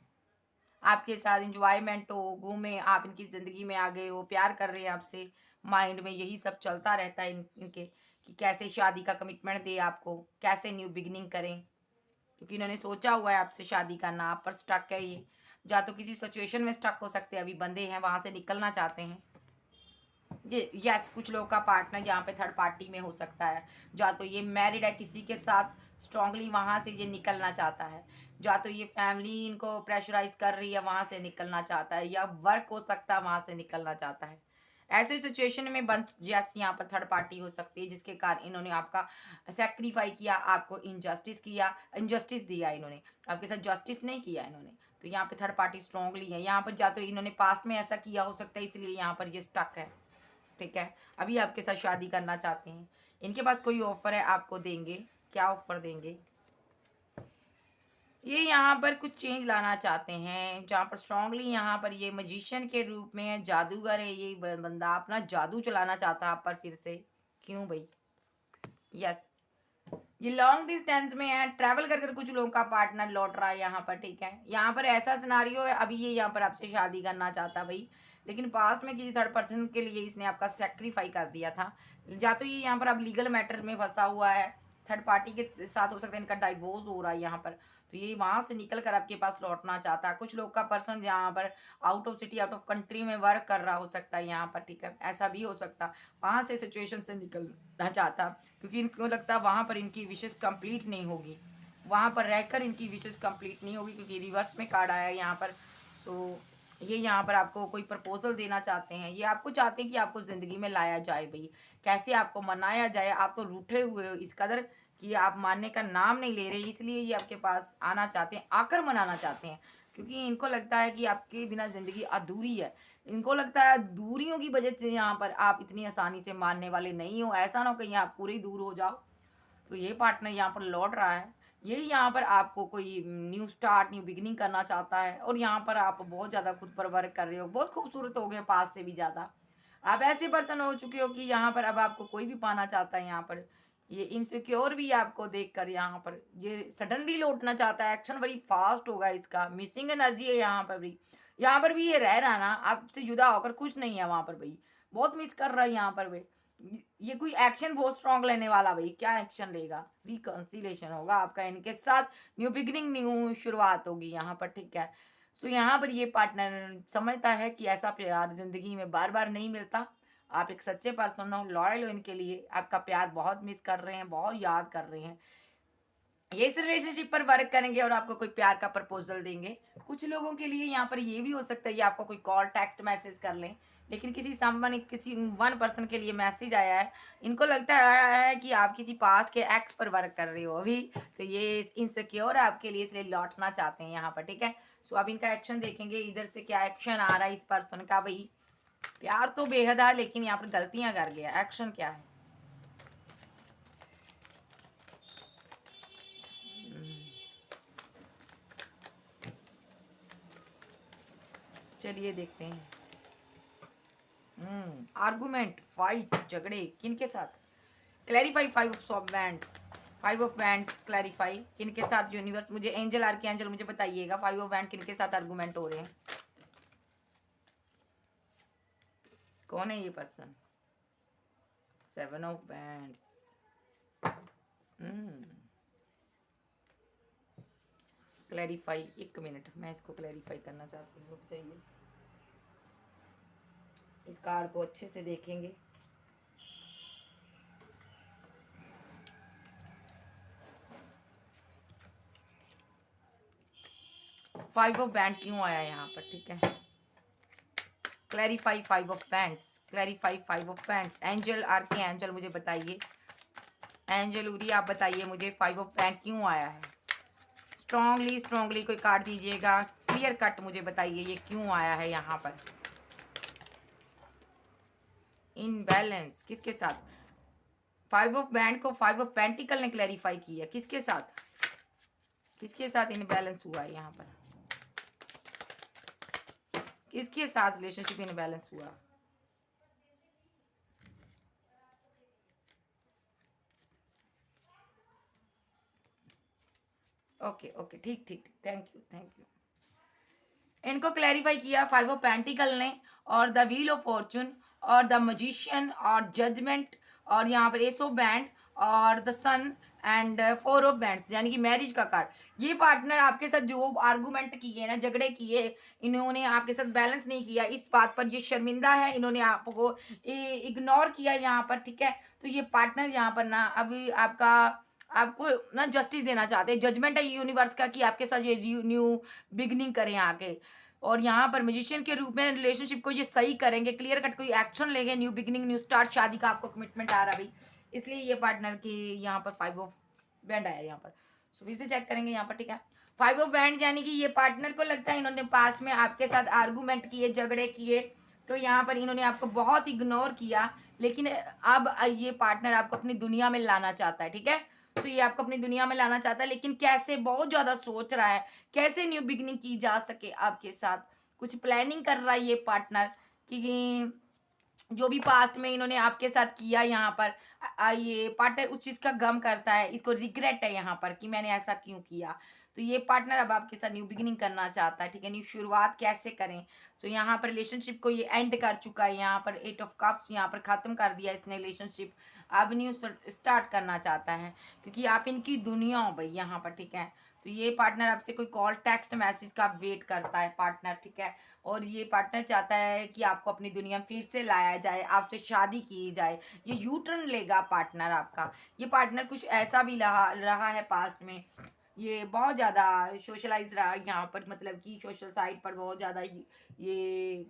आपके साथ इंजॉयमेंट हो, घूमे, आप इनकी ज़िंदगी में आ गए हो, प्यार कर रहे हैं आपसे। माइंड में यही सब चलता रहता है इनके, कि कैसे शादी का कमिटमेंट दे आपको, कैसे न्यू बिगिनिंग करें, क्योंकि इन्होंने सोचा हुआ है आपसे शादी करना। आप पर स्टक है ये, या तो किसी सिचुएशन में स्टक हो सकते हैं, अभी बंदे हैं वहाँ से निकलना चाहते हैं ये। यस, कुछ लोगों का पार्टनर यहाँ पे थर्ड पार्टी में हो सकता है, या तो ये मैरिड है किसी के साथ, स्ट्रांगली वहाँ से ये निकलना चाहता है, या तो ये फैमिली इनको प्रेशराइज कर रही है वहाँ से निकलना चाहता है, या वर्क हो सकता है वहाँ से निकलना चाहता है। ऐसे सिचुएशन में बंद, यस, यहाँ पर थर्ड पार्टी हो सकती है, जिसके कारण इन्होंने आपका सेक्रीफाई किया, आपको इनजस्टिस किया, इनजस्टिस दिया इन्होंने, आपके साथ जस्टिस नहीं किया इन्होंने। तो यहाँ पे थर्ड पार्टी स्ट्रांगली है यहाँ पर, या तो इन्होंने पास्ट में ऐसा किया हो सकता है, इसलिए यहाँ पर ये स्टक है, ठीक है। अभी आपके साथ शादी करना चाहते हैं, इनके पास कोई ऑफर है, आपको देंगे। क्या ऑफर देंगे? ये यहाँ पर कुछ चेंज लाना चाहते हैं, जहाँ पर स्ट्रांगली यहाँ पर ये मजिशियन के रूप में है, जादूगर है ये बंदा, अपना जादू चलाना चाहता है आप पर फिर से। क्यों भाई? यस, ये लॉन्ग डिस्टेंस में है, ट्रैवल कर कर कुछ लोगों का पार्टनर लौट रहा है यहाँ पर, ठीक है। यहाँ पर ऐसा सिनारियो है, अभी ये यहाँ पर आपसे शादी करना चाहता है भाई, लेकिन पास्ट में किसी थर्ड पर्सन के लिए इसने आपका सेक्रीफाई कर दिया था। या तो ये यहाँ पर अब लीगल मैटर में फंसा हुआ है, थर्ड पार्टी के साथ हो सकता है इनका डाइवोर्स हो रहा है यहाँ पर, तो ये वहाँ से निकल कर आपके पास लौटना चाहता है। कुछ लोग का पर्सन यहाँ पर out of city, out of country में वर्क कर रहा हो सकता है यहाँ पर, ठीक है, ऐसा भी हो सकता, वहाँ से सिचुएशन से निकलना चाहता, क्योंकि इनको लगता है वहाँ पर इनकी विशेष कंप्लीट नहीं होगी, वहाँ पर रहकर इनकी विशेष कंप्लीट नहीं होगी, क्योंकि रिवर्स में कार्ड आया है यहाँ पर। सो ये यहाँ पर आपको कोई प्रपोजल देना चाहते हैं, ये आपको चाहते हैं कि आपको ज़िंदगी में लाया जाए भाई, कैसे आपको मनाया जाए। आप तो रूठे हुए हो इस कदर कि आप मानने का नाम नहीं ले रहे, इसलिए ये आपके पास आना चाहते हैं, आकर मनाना चाहते हैं, क्योंकि इनको लगता है कि आपके बिना ज़िंदगी अधूरी है। इनको लगता है दूरियों की वजह से यहाँ पर आप इतनी आसानी से मानने वाले नहीं हो, ऐसा ना हो कहीं आप पूरे दूर हो जाओ। तो ये पार्टनर यहाँ पर लौट रहा है, ये यहाँ पर आपको कोई न्यू स्टार्ट, न्यू बिगिनिंग करना चाहता है, और यहाँ पर आप बहुत ज़्यादा खुद पर वर्क कर रहे हो, बहुत खूबसूरत हो गए पास से भी ज़्यादा। आप ऐसे पर्सन हो चुके हो कि यहाँ पर अब आपको कोई भी पाना चाहता है यहाँ पर। ये इनसिक्योर भी है आपको देखकर, यहाँ पर ये सडनली लौटना चाहता है, एक्शन बड़ी फास्ट होगा इसका, मिसिंग एनर्जी है यहाँ पर भी। यहाँ पर भी ये रह रहा ना आपसे जुदा होकर खुश नहीं है वहाँ पर भाई, बहुत मिस कर रहा है यहाँ पर भाई। ये कोई एक्शन बहुत स्ट्रांग लेने वाला भाई, क्या एक्शन लेगा? रिकंसिलेशन होगा आपका इनके साथ, न्यू बिगिनिंग, न्यू शुरुआत होगी यहाँ पर, ठीक है। सो यहाँ पर ये पार्टनर समझता है कि ऐसा प्यार जिंदगी में बार बार नहीं मिलता। आप एक सच्चे पर्सन हो, लॉयल हो इनके लिए, आपका प्यार बहुत मिस कर रहे हैं, बहुत याद कर रहे हैं। ये इस रिलेशनशिप पर वर्क करेंगे और आपको कोई प्यार का प्रपोजल देंगे। कुछ लोगों के लिए यहाँ पर ये भी हो सकता है, ये आपको कोई कॉल टेक्स्ट मैसेज कर लें, लेकिन किसी वन पर्सन के लिए मैसेज आया है, इनको लगता है कि आप किसी पास्ट के एक्स पर वर्क कर रहे हो अभी, तो ये इनसिक्योर है आपके लिए, इसलिए लौटना चाहते हैं यहाँ पर, ठीक है। सो अब इनका एक्शन देखेंगे, इधर से क्या एक्शन आ रहा है इस पर्सन का भाई। प्यार तो बेहद है, लेकिन यहाँ पर गलतियां कर गया, एक्शन क्या है? चलिए देखते हैं। आर्गुमेंट, फाइट, झगड़े किन के साथ? Clarify 5 of soft, five of wands clarify किनके साथ यूनिवर्स, मुझे एंजल आर्की एंजल मुझे बताइएगा फाइव ऑफ बैंड किनके साथ आर्गूमेंट हो रहे हैं, कौन है ये person. Seven of wands, clarify, एक मिनट मैं इसको क्लैरिफाई करना चाहती हूँ, रुक जाइए, इस कार्ड को अच्छे से देखेंगे। फाइव ऑफ बैंड क्यों आया यहाँ पर, ठीक है, clarify five of wands, clarify five of wands, angel आरके एंजल मुझे बताइए, एंजल उरी आप बताइए मुझे फाइव ऑफ बैंड क्यों आया है। स्ट्रांगली स्ट्रांगली कोई कार्ड दीजिएगा, क्लियर कट मुझे बताइए ये क्यों आया है यहाँ पर। इनबैलेंस किसके साथ, फाइव ऑफ बैंड को फाइव ऑफ पेंटिकल ने क्लैरिफाई किया, किसके साथ, किसके साथ इनबैलेंस हुआ है यहाँ पर, किसके साथ रिलेशनशिप इनबैलेंस हुआ। ओके ओके ठीक ठीक, थैंक यू थैंक यू। इनको क्लैरिफाई किया फाइव ऑफ पेंटिकल ने, और द व्हील ऑफ फॉर्चून, और द मजिशियन, और जजमेंट, और यहाँ पर एस ऑफ बैंड, और the sun, and four of wands, यानी कि मैरिज का कार्ड। ये पार्टनर आपके साथ जो आर्गूमेंट किए ना, झगड़े किए, इन्होंने आपके साथ बैलेंस नहीं किया, इस बात पर ये शर्मिंदा है, इन्होंने आपको इग्नोर किया यहाँ पर, ठीक है। तो ये पार्टनर यहाँ पर ना अभी आपको ना जस्टिस देना चाहते हैं, जजमेंट है यूनिवर्स का कि आपके साथ ये न्यू बिगनिंग करें आके, और यहाँ पर म्यूजिशियन के रूप में रिलेशनशिप को ये सही करेंगे, क्लियर कट कोई एक्शन लेंगे, न्यू बिगनिंग न्यू स्टार्ट, शादी का आपको कमिटमेंट आ रहा भाई, इसलिए ये पार्टनर के यहाँ पर फाइव ऑफ बैंड आया यहाँ पर। सो फिर से चेक करेंगे यहाँ पर, ठीक है, फाइव ऑफ बैंड, यानी कि ये पार्टनर को लगता है इन्होंने पास में आपके साथ आर्गूमेंट किए, झगड़े किए, तो यहाँ पर इन्होंने आपको बहुत इग्नोर किया, लेकिन अब ये पार्टनर आपको अपनी दुनिया में लाना चाहता है, ठीक है। तो ये आपको अपनी दुनिया में लाना चाहता है, लेकिन कैसे, बहुत ज्यादा सोच रहा है कैसे न्यू बिगनिंग की जा सके आपके साथ, कुछ प्लानिंग कर रहा है ये पार्टनर कि जो भी पास्ट में इन्होंने आपके साथ किया यहाँ पर, ये पार्टनर उस चीज का गम करता है, इसको रिग्रेट है यहाँ पर कि मैंने ऐसा क्यों किया। तो ये पार्टनर अब आपके साथ न्यू बिगिनिंग करना चाहता है, ठीक है, न्यू शुरुआत कैसे करें। सो यहाँ पर रिलेशनशिप को ये एंड कर चुका है, यहाँ पर एट ऑफ कप्स यहाँ पर खत्म कर दिया इसने रिलेशनशिप, अब न्यू स्टार्ट करना चाहता है, क्योंकि आप इनकी दुनिया हो भाई यहाँ पर, ठीक है। तो ये पार्टनर आपसे कोई कॉल टेक्स्ट मैसेज का वेट करता है पार्टनर, ठीक है, और ये पार्टनर चाहता है कि आपको अपनी दुनिया में फिर से लाया जाए, आपसे शादी की जाए, ये यू टर्न लेगा पार्टनर आपका। ये पार्टनर कुछ ऐसा भी रहा है पास्ट में, ये बहुत ज़्यादा सोशलाइज रहा यहाँ पर, मतलब कि सोशल साइट पर बहुत ज़्यादा ये,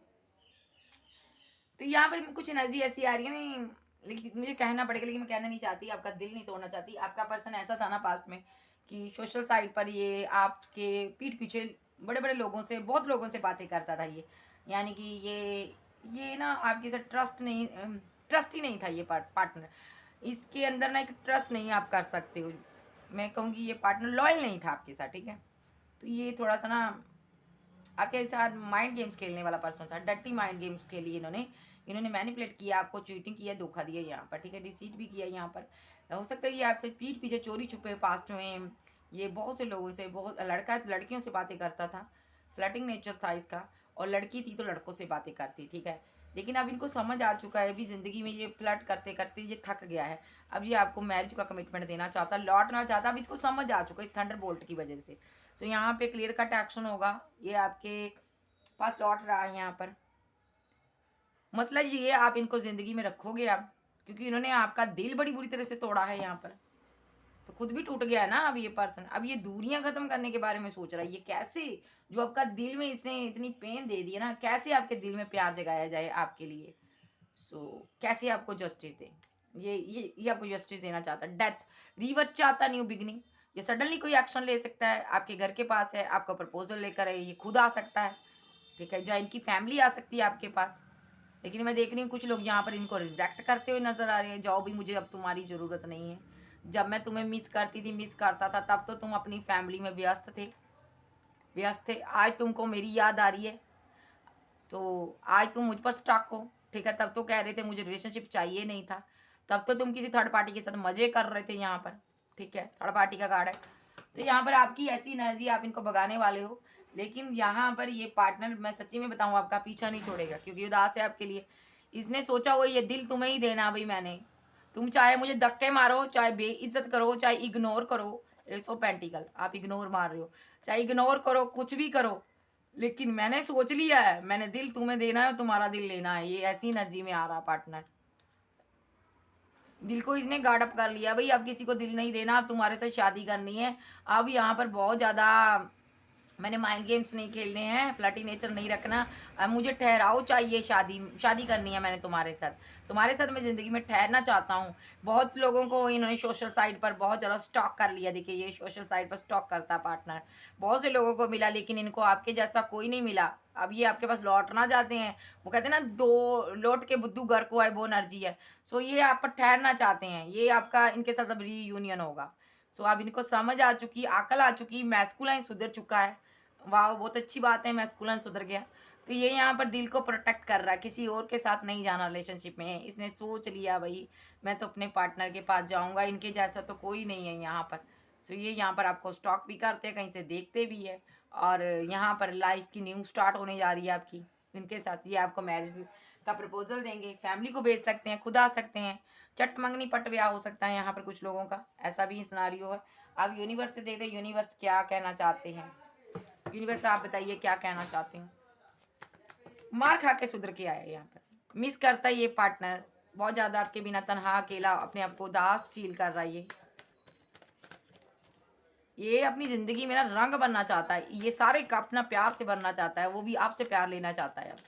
तो यहाँ पर कुछ एनर्जी ऐसी आ रही है नहीं, लेकिन मुझे कहना पड़ेगा, लेकिन मैं कहना नहीं चाहती, आपका दिल नहीं तोड़ना चाहती। आपका पर्सन ऐसा था ना पास्ट में कि सोशल साइट पर ये आपके पीठ पीछे बड़े बड़े लोगों से, बहुत लोगों से बातें करता था ये, यानी कि ये ना आपके साथ ट्रस्ट ही नहीं था ये पार्टनर, इसके अंदर ना एक ट्रस्ट नहीं आप कर सकते हो, मैं कहूँगी ये पार्टनर लॉयल नहीं था आपके साथ, ठीक है। तो ये थोड़ा सा ना आपके साथ माइंड गेम्स खेलने वाला पर्सन था, डर्टी माइंड गेम्स के लिए इन्होंने मैनिपुलेट किया, आपको चीटिंग किया, धोखा दिया यहाँ पर, ठीक है, डिसीट भी किया यहाँ पर। हो सकता है ये आपसे पीठ पीछे चोरी छुपे पास्ट में ये बहुत से लोगों से, बहुत लड़का तो लड़कियों से बातें करता था, फ्लर्टिंग नेचर था इसका, और लड़की थी तो लड़कों से बातें करती, ठीक है। लेकिन अब इनको समझ आ चुका है अभी ज़िंदगी में, ये फ्लर्ट करते करते ये थक गया है, अब ये आपको मैरिज का कमिटमेंट देना चाहता, लौटना चाहता, अब इसको समझ आ चुका है इस थंडर बोल्ट की वजह से। तो यहाँ पे क्लियर कट एक्शन होगा, ये आपके पास लौट रहा है यहाँ पर। मसला ये है आप इनको जिंदगी में रखोगे अब, क्योंकि इन्होंने आपका दिल बड़ी बुरी तरह से तोड़ा है यहाँ पर, तो खुद भी टूट गया है ना अब ये पर्सन, अब ये दूरियां खत्म करने के बारे में सोच रहा है, ये कैसे, जो आपका दिल में इसने इतनी पेन दे दी है ना, कैसे आपके दिल में प्यार जगाया जाए आपके लिए। कैसे आपको जस्टिस दे, ये आपको जस्टिस देना चाहता है, डेथ रिवर्स चाहता, न्यू बिगनिंग, ये सडनली कोई एक्शन ले सकता है, आपके घर के पास है, आपका प्रपोजल लेकर है, ये खुद आ सकता है, ठीक है, या इनकी फैमिली आ सकती है आपके पास। लेकिन मैं देख रही हूँ कुछ लोग यहाँ पर इनको रिजेक्ट करते हुए नजर आ रहे हैं, जाओ भी, मुझे अब तुम्हारी ज़रूरत नहीं है, जब मैं तुम्हें मिस करती थी, मिस करता था, तब तो तुम अपनी फैमिली में व्यस्त थे, आज तुमको मेरी याद आ रही है, तो आज तुम मुझ पर स्टक हो, ठीक है, तब तो कह रहे थे मुझे रिलेशनशिप चाहिए नहीं था, तब तो तुम किसी थर्ड पार्टी के साथ मजे कर रहे थे यहाँ पर, ठीक है, थर्ड पार्टी का कार्ड है। तो यहाँ पर आपकी ऐसी एनर्जी, आप इनको भगाने वाले हो, लेकिन यहाँ पर ये पार्टनर, मैं सच्ची में बताऊँ, आपका पीछा नहीं छोड़ेगा, क्योंकि उदास है आपके लिए। इसने सोचा हो ये दिल तुम्हें ही देना भाई मैंने, तुम चाहे मुझे धक्के मारो, चाहे बेइज्जत करो, चाहे इग्नोर करो। एस ऑफ पेंटिकल, आप इग्नोर मार रहे हो, चाहे इग्नोर करो, कुछ भी करो, लेकिन मैंने सोच लिया है, मैंने दिल तुम्हें देना है, तुम्हारा दिल लेना है। ये ऐसी एनर्जी में आ रहा पार्टनर, दिल को इसने गार्ड अप कर लिया भाई। अब किसी को दिल नहीं देना, अब तुम्हारे साथ शादी करनी है। अब यहाँ पर बहुत ज़्यादा मैंने माइंड गेम्स नहीं खेलने हैं, फ्लर्टी नेचर नहीं रखना। अब मुझे ठहराओ चाहिए, शादी करनी है मैंने तुम्हारे साथ मैं ज़िंदगी में ठहरना चाहता हूँ। बहुत लोगों को इन्होंने सोशल साइट पर बहुत ज़्यादा स्टॉक कर लिया। देखिए, ये सोशल साइट पर स्टॉक करता पार्टनर, बहुत से लोगों को मिला, लेकिन इनको आपके जैसा कोई नहीं मिला। अब ये आपके पास लौटना चाहते हैं। वो कहते हैं ना, दो लौट के बुद्धू घर को आए, वो एनर्जी है। सो ये आप पर ठहरना चाहते हैं, ये आपका इनके साथ अब रीयूनियन होगा। सो अब इनको समझ आ चुकी, अकल आ चुकी, मैस्कुलाइन सुधर चुका है। वाह, बहुत अच्छी बात है, मैस्कुलाइन सुधर गया। तो ये यहाँ पर दिल को प्रोटेक्ट कर रहा है, किसी और के साथ नहीं जाना रिलेशनशिप में। इसने सोच लिया भाई, मैं तो अपने पार्टनर के पास जाऊंगा, इनके जैसा तो कोई नहीं है यहाँ पर। सो ये यहाँ पर आपको स्टॉक भी करते हैं, कहीं से देखते भी है। और यहाँ पर लाइफ की न्यू स्टार्ट होने जा रही है आपकी इनके साथ। ये आपको मैरिज का प्रपोजल देंगे, फैमिली को भेज सकते हैं, खुद आ सकते हैं, चट मंगनी पट ब्याह हो सकता है यहाँ पर कुछ लोगों का, ऐसा भी सिनारियो है। अब यूनिवर्स से देखते, यूनिवर्स क्या कहना चाहते हैं। यूनिवर्स आप बताइए क्या कहना चाहते हैं। मार खा के सुधर के आया यहाँ पर, मिस करता है ये पार्टनर बहुत ज्यादा, आपके बिना तनहा अकेला अपने आप को उदास फील कर रहा है। ये अपनी जिंदगी में ना रंग बनना चाहता है, ये सारे कप अपना प्यार से भरना चाहता है, वो भी आपसे प्यार लेना चाहता है। अब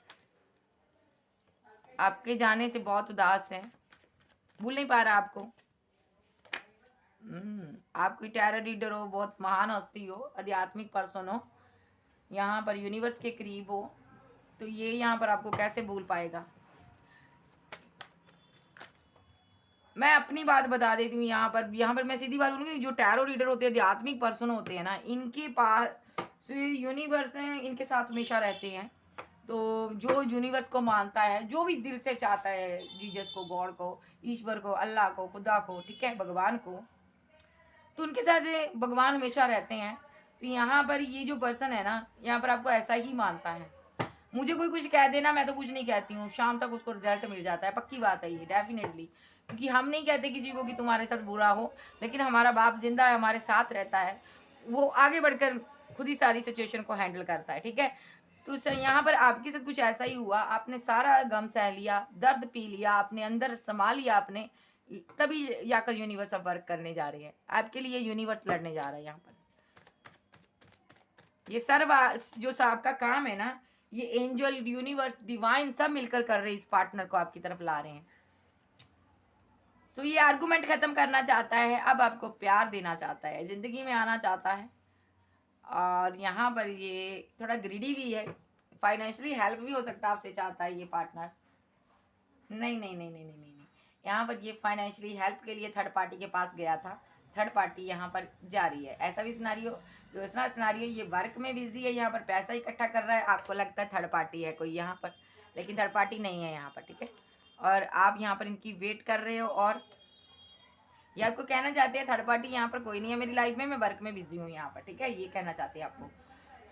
आपके जाने से बहुत उदास है, भूल नहीं पा रहा आपको। आप कोई टैरो रीडर हो, बहुत महान हस्ती हो, आध्यात्मिक पर्सन हो, यहाँ पर यूनिवर्स के करीब हो, तो ये यहाँ पर आपको कैसे भूल पाएगा। मैं अपनी बात बता देती हूँ यहाँ पर मैं सीधी बात बोलूँगी, जो टैरो रीडर होते हैं, आध्यात्मिक पर्सन होते हैं ना, इनके पास यूनिवर्स हैं, इनके साथ हमेशा रहते हैं। तो जो यूनिवर्स को मानता है, जो भी दिल से चाहता है, जीसस को, गॉड को, ईश्वर को, अल्लाह को, खुदा को, ठीक है, भगवान को, तो उनके साथ भगवान हमेशा रहते हैं। तो यहाँ पर ये जो पर्सन है ना, यहाँ पर आपको ऐसा ही मानता है। मुझे कोई कुछ कह देना, मैं तो कुछ नहीं कहती हूँ, शाम तक उसको रिजल्ट मिल जाता है, पक्की बात है ये, डेफिनेटली। क्योंकि हम नहीं कहते किसी को कि तुम्हारे साथ बुरा हो, लेकिन हमारा बाप जिंदा है, हमारे साथ रहता है, वो आगे बढ़कर खुद ही सारी सिचुएशन को हैंडल करता है, ठीक है। तो यहाँ पर आपके साथ कुछ ऐसा ही हुआ, आपने सारा गम सह लिया, दर्द पी लिया, अपने अंदर समा लिया आपने, तभी जाकर यूनिवर्स अब वर्क करने जा रहे हैं आपके लिए, यूनिवर्स लड़ने जा रहा है यहाँ पर। ये सर्व जो आपका काम है ना, ये एंजल, यूनिवर्स, डिवाइन सब मिलकर कर रहे हैं, इस पार्टनर को आपकी तरफ ला रहे हैं। सो ये आर्गुमेंट खत्म करना चाहता है, अब आपको प्यार देना चाहता है, जिंदगी में आना चाहता है। और यहाँ पर ये थोड़ा ग्रीडी भी है, फाइनेंशियली हेल्प भी हो सकता है आपसे चाहता है ये पार्टनर। नहीं नहीं नहीं नहीं नहीं नहीं, यहाँ पर ये फाइनेंशियली हेल्प के लिए थर्ड पार्टी के पास गया था, थर्ड पार्टी यहाँ पर जारी है। ऐसा भी सिनारियो, दूसरा सिनारियो, ये वर्क में बिजी है, यहाँ पर पैसा इकट्ठा कर रहा है, आपको लगता है थर्ड पार्टी है कोई यहाँ पर, लेकिन थर्ड पार्टी नहीं है यहाँ पर, ठीक है। और आप यहाँ पर इनकी वेट कर रहे हो, और ये आपको कहना चाहते हैं थर्ड पार्टी यहाँ पर कोई नहीं है मेरी लाइफ में, मैं वर्क में बिजी हूँ यहाँ पर, ठीक है, ये कहना चाहते हैं आपको।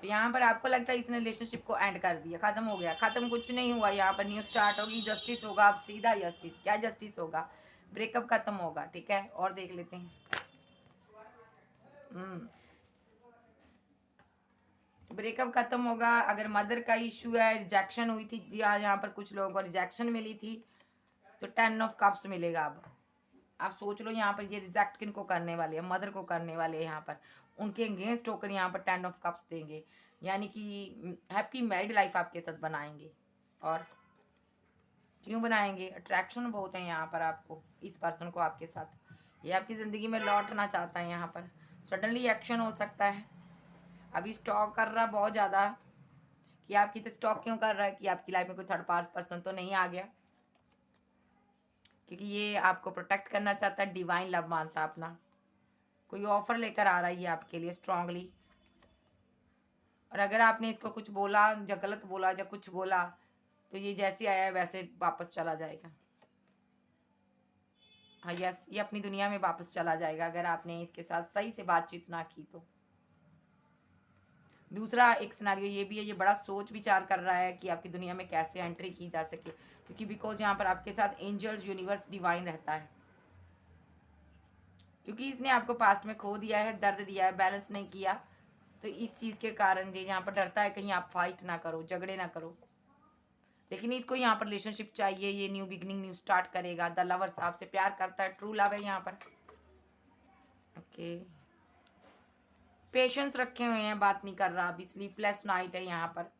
तो यहाँ पर आपको लगता है इसने रिलेशनशिप को एंड कर दिया, खत्म हो गया, खत्म कुछ नहीं हुआ, यहाँ पर न्यू स्टार्ट होगी, जस्टिस होगा, आप सीधा जस्टिस, क्या जस्टिस होगा, ब्रेकअप खत्म होगा, ठीक है। और देख लेते हैं। ब्रेकअप खत्म होगा। अगर मदर का इशू है, रिजेक्शन हुई थी जी हाँ, यहाँ पर कुछ लोगों को रिजेक्शन मिली थी, तो 10 ऑफ कप्स मिलेगा। अब आप सोच लो यहाँ पर ये रिजेक्ट किन को करने वाले हैं, मदर को करने वाले हैं, यहाँ पर उनके अगेंस्ट होकर यहाँ पर 10 ऑफ कप्स देंगे, यानी कि हैप्पी मैरिड लाइफ आपके साथ बनाएंगे। और क्यों बनाएंगे, अट्रैक्शन बहुत है यहाँ पर आपको, इस पर्सन को आपके साथ, ये आपकी ज़िंदगी में लौटना चाहता है। यहाँ पर सडनली एक्शन हो सकता है, अभी स्टॉक कर रहा बहुत ज़्यादा, कि आपकी तो स्टॉक क्यों कर रहा है, कि आपकी लाइफ में कोई थर्ड पर्सन तो नहीं आ गया, क्योंकि ये आपको प्रोटेक्ट करना चाहता है, डिवाइन लव मानता है अपना, कोई ऑफर लेकर आ रहा है ये आपके लिए स्ट्रांगली। और अगर आपने इसको कुछ बोला, या गलत बोला, या कुछ बोला, तो ये जैसे आया है वैसे वापस चला जाएगा। हाँ यस, ये अपनी दुनिया में वापस चला जाएगा अगर आपने इसके साथ सही से बातचीत ना की तो। दूसरा एक सिनारियो ये भी है, ये बड़ा सोच विचार कर रहा है कि आपकी दुनिया में कैसे एंट्री की जा सके, क्योंकि बिकॉज यहाँ पर आपके साथ एंजल्स, यूनिवर्स, डिवाइन रहता है, क्योंकि इसने आपको पास्ट में खो दिया है, दर्द दिया है, बैलेंस नहीं किया, तो इस चीज़ के कारण ये यहाँ पर डरता है कहीं आप फाइट ना करो, झगड़े ना करो। लेकिन इसको यहाँ पर रिलेशनशिप चाहिए, ये न्यू बिगनिंग, न्यू स्टार्ट करेगा। द लवर्स आपसे प्यार करता है, ट्रू लव है यहाँ पर। ओके, पेशेंस रखे हुए हैं, बात नहीं कर रहा अभी, स्लीपलेस नाइट है यहाँ पर,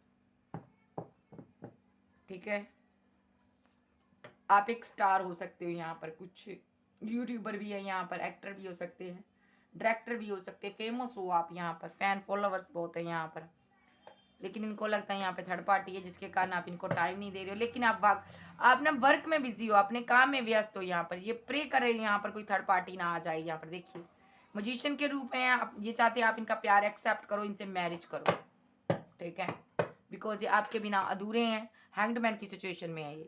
ठीक है। आप एक स्टार हो सकते हो यहाँ पर, कुछ यूट्यूबर भी है यहाँ पर, एक्टर भी हो सकते हैं, डायरेक्टर भी हो सकते हैं, फेमस हो आप यहाँ पर, फैन फॉलोवर्स बहुत है यहाँ पर। लेकिन इनको लगता है यहाँ पे थर्ड पार्टी है, जिसके कारण आप इनको टाइम नहीं दे रहे हो। लेकिन आप ना वर्क में बिजी हो, अपने काम में व्यस्त हो यहाँ पर। ये प्रे करे यहाँ पर कोई थर्ड पार्टी ना आ जाए यहाँ पर। देखिए मजिशियन के रूप में आप ये चाहते हैं आप इनका प्यार एक्सेप्ट करो, इनसे मैरिज करो, ठीक है, बिकॉज ये आपके बिना अधूरे हैं। हैंग्ड मैन की सिचुएशन में है ये,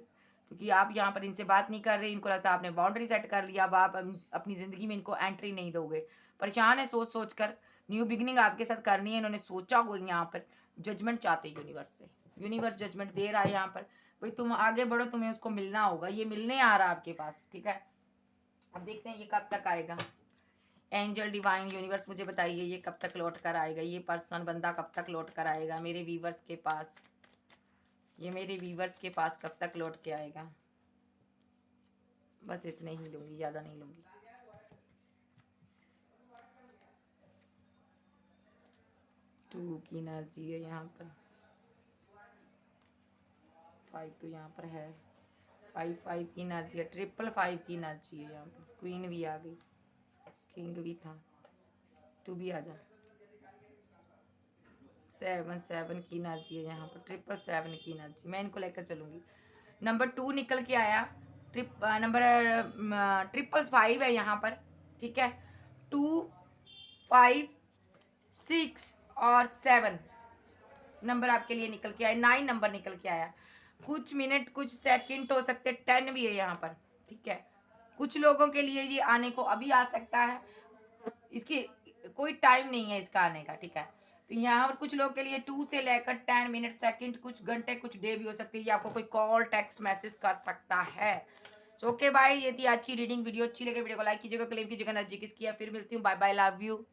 क्योंकि आप यहाँ पर इनसे बात नहीं कर रहे, इनको लगता है आपने बाउंड्री सेट कर लिया, अब आप अपनी ज़िंदगी में इनको एंट्री नहीं दोगे। परेशान है सोच सोच कर, न्यू बिगनिंग आपके साथ करनी है, इन्होंने सोचा हो यहाँ पर, जजमेंट चाहते यूनिवर्स से, यूनिवर्स जजमेंट दे रहा है यहाँ पर, भाई तुम आगे बढ़ो, तुम्हें उसको मिलना होगा, ये मिलने आ रहा है आपके पास, ठीक है। अब देखते हैं ये कब तक आएगा। एंजल, डिवाइन, यूनिवर्स मुझे बताइए ये कब तक लौट कर आएगा, ये पर्सन बंदा कब तक लौट कर आएगा मेरे व्यूवर्स के पास, ये मेरे व्यूवर्स के पास कब तक लौट के आएगा। बस इतने ही लूंगी, ज़्यादा नहीं लूंगी। टू की एनर्जी है यहाँ पर, 5 तो यहाँ पर है, 5 की एनर्जी है, 5 की एनर्जी है यहाँ पर। क्वीन भी आ गई, किंग भी था, तू भी आ जा। 7 की एनर्जी है यहाँ पर, 7 की एनर्जी, मैं इनको लेकर चलूंगी। नंबर 2 निकल के आया, नंबर 5 है यहाँ पर, ठीक है। 2, 5, 6 और 7 नंबर आपके लिए निकल के आया। 9 नंबर निकल के आया। कुछ मिनट कुछ सेकंड हो सकते, 10 भी है यहाँ पर, ठीक है। कुछ लोगों के लिए ये आने को अभी आ सकता है, इसकी कोई टाइम नहीं है इसका आने का, ठीक है। तो यहाँ पर कुछ लोगों के लिए 2 से लेकर 10 मिनट, सेकंड, कुछ घंटे, कुछ डे भी हो सकती है। ये आपको कोई कॉल, टेक्स्ट, मैसेज कर सकता है। ओके बाय, ये थी आज की रीडिंग। वीडियो अच्छी लगे वीडियो को लाइक कीजिएगा, क्लेम कीजिएगा, नजदीक किया। फिर मिलती हूँ, बाय बाय, लव यू।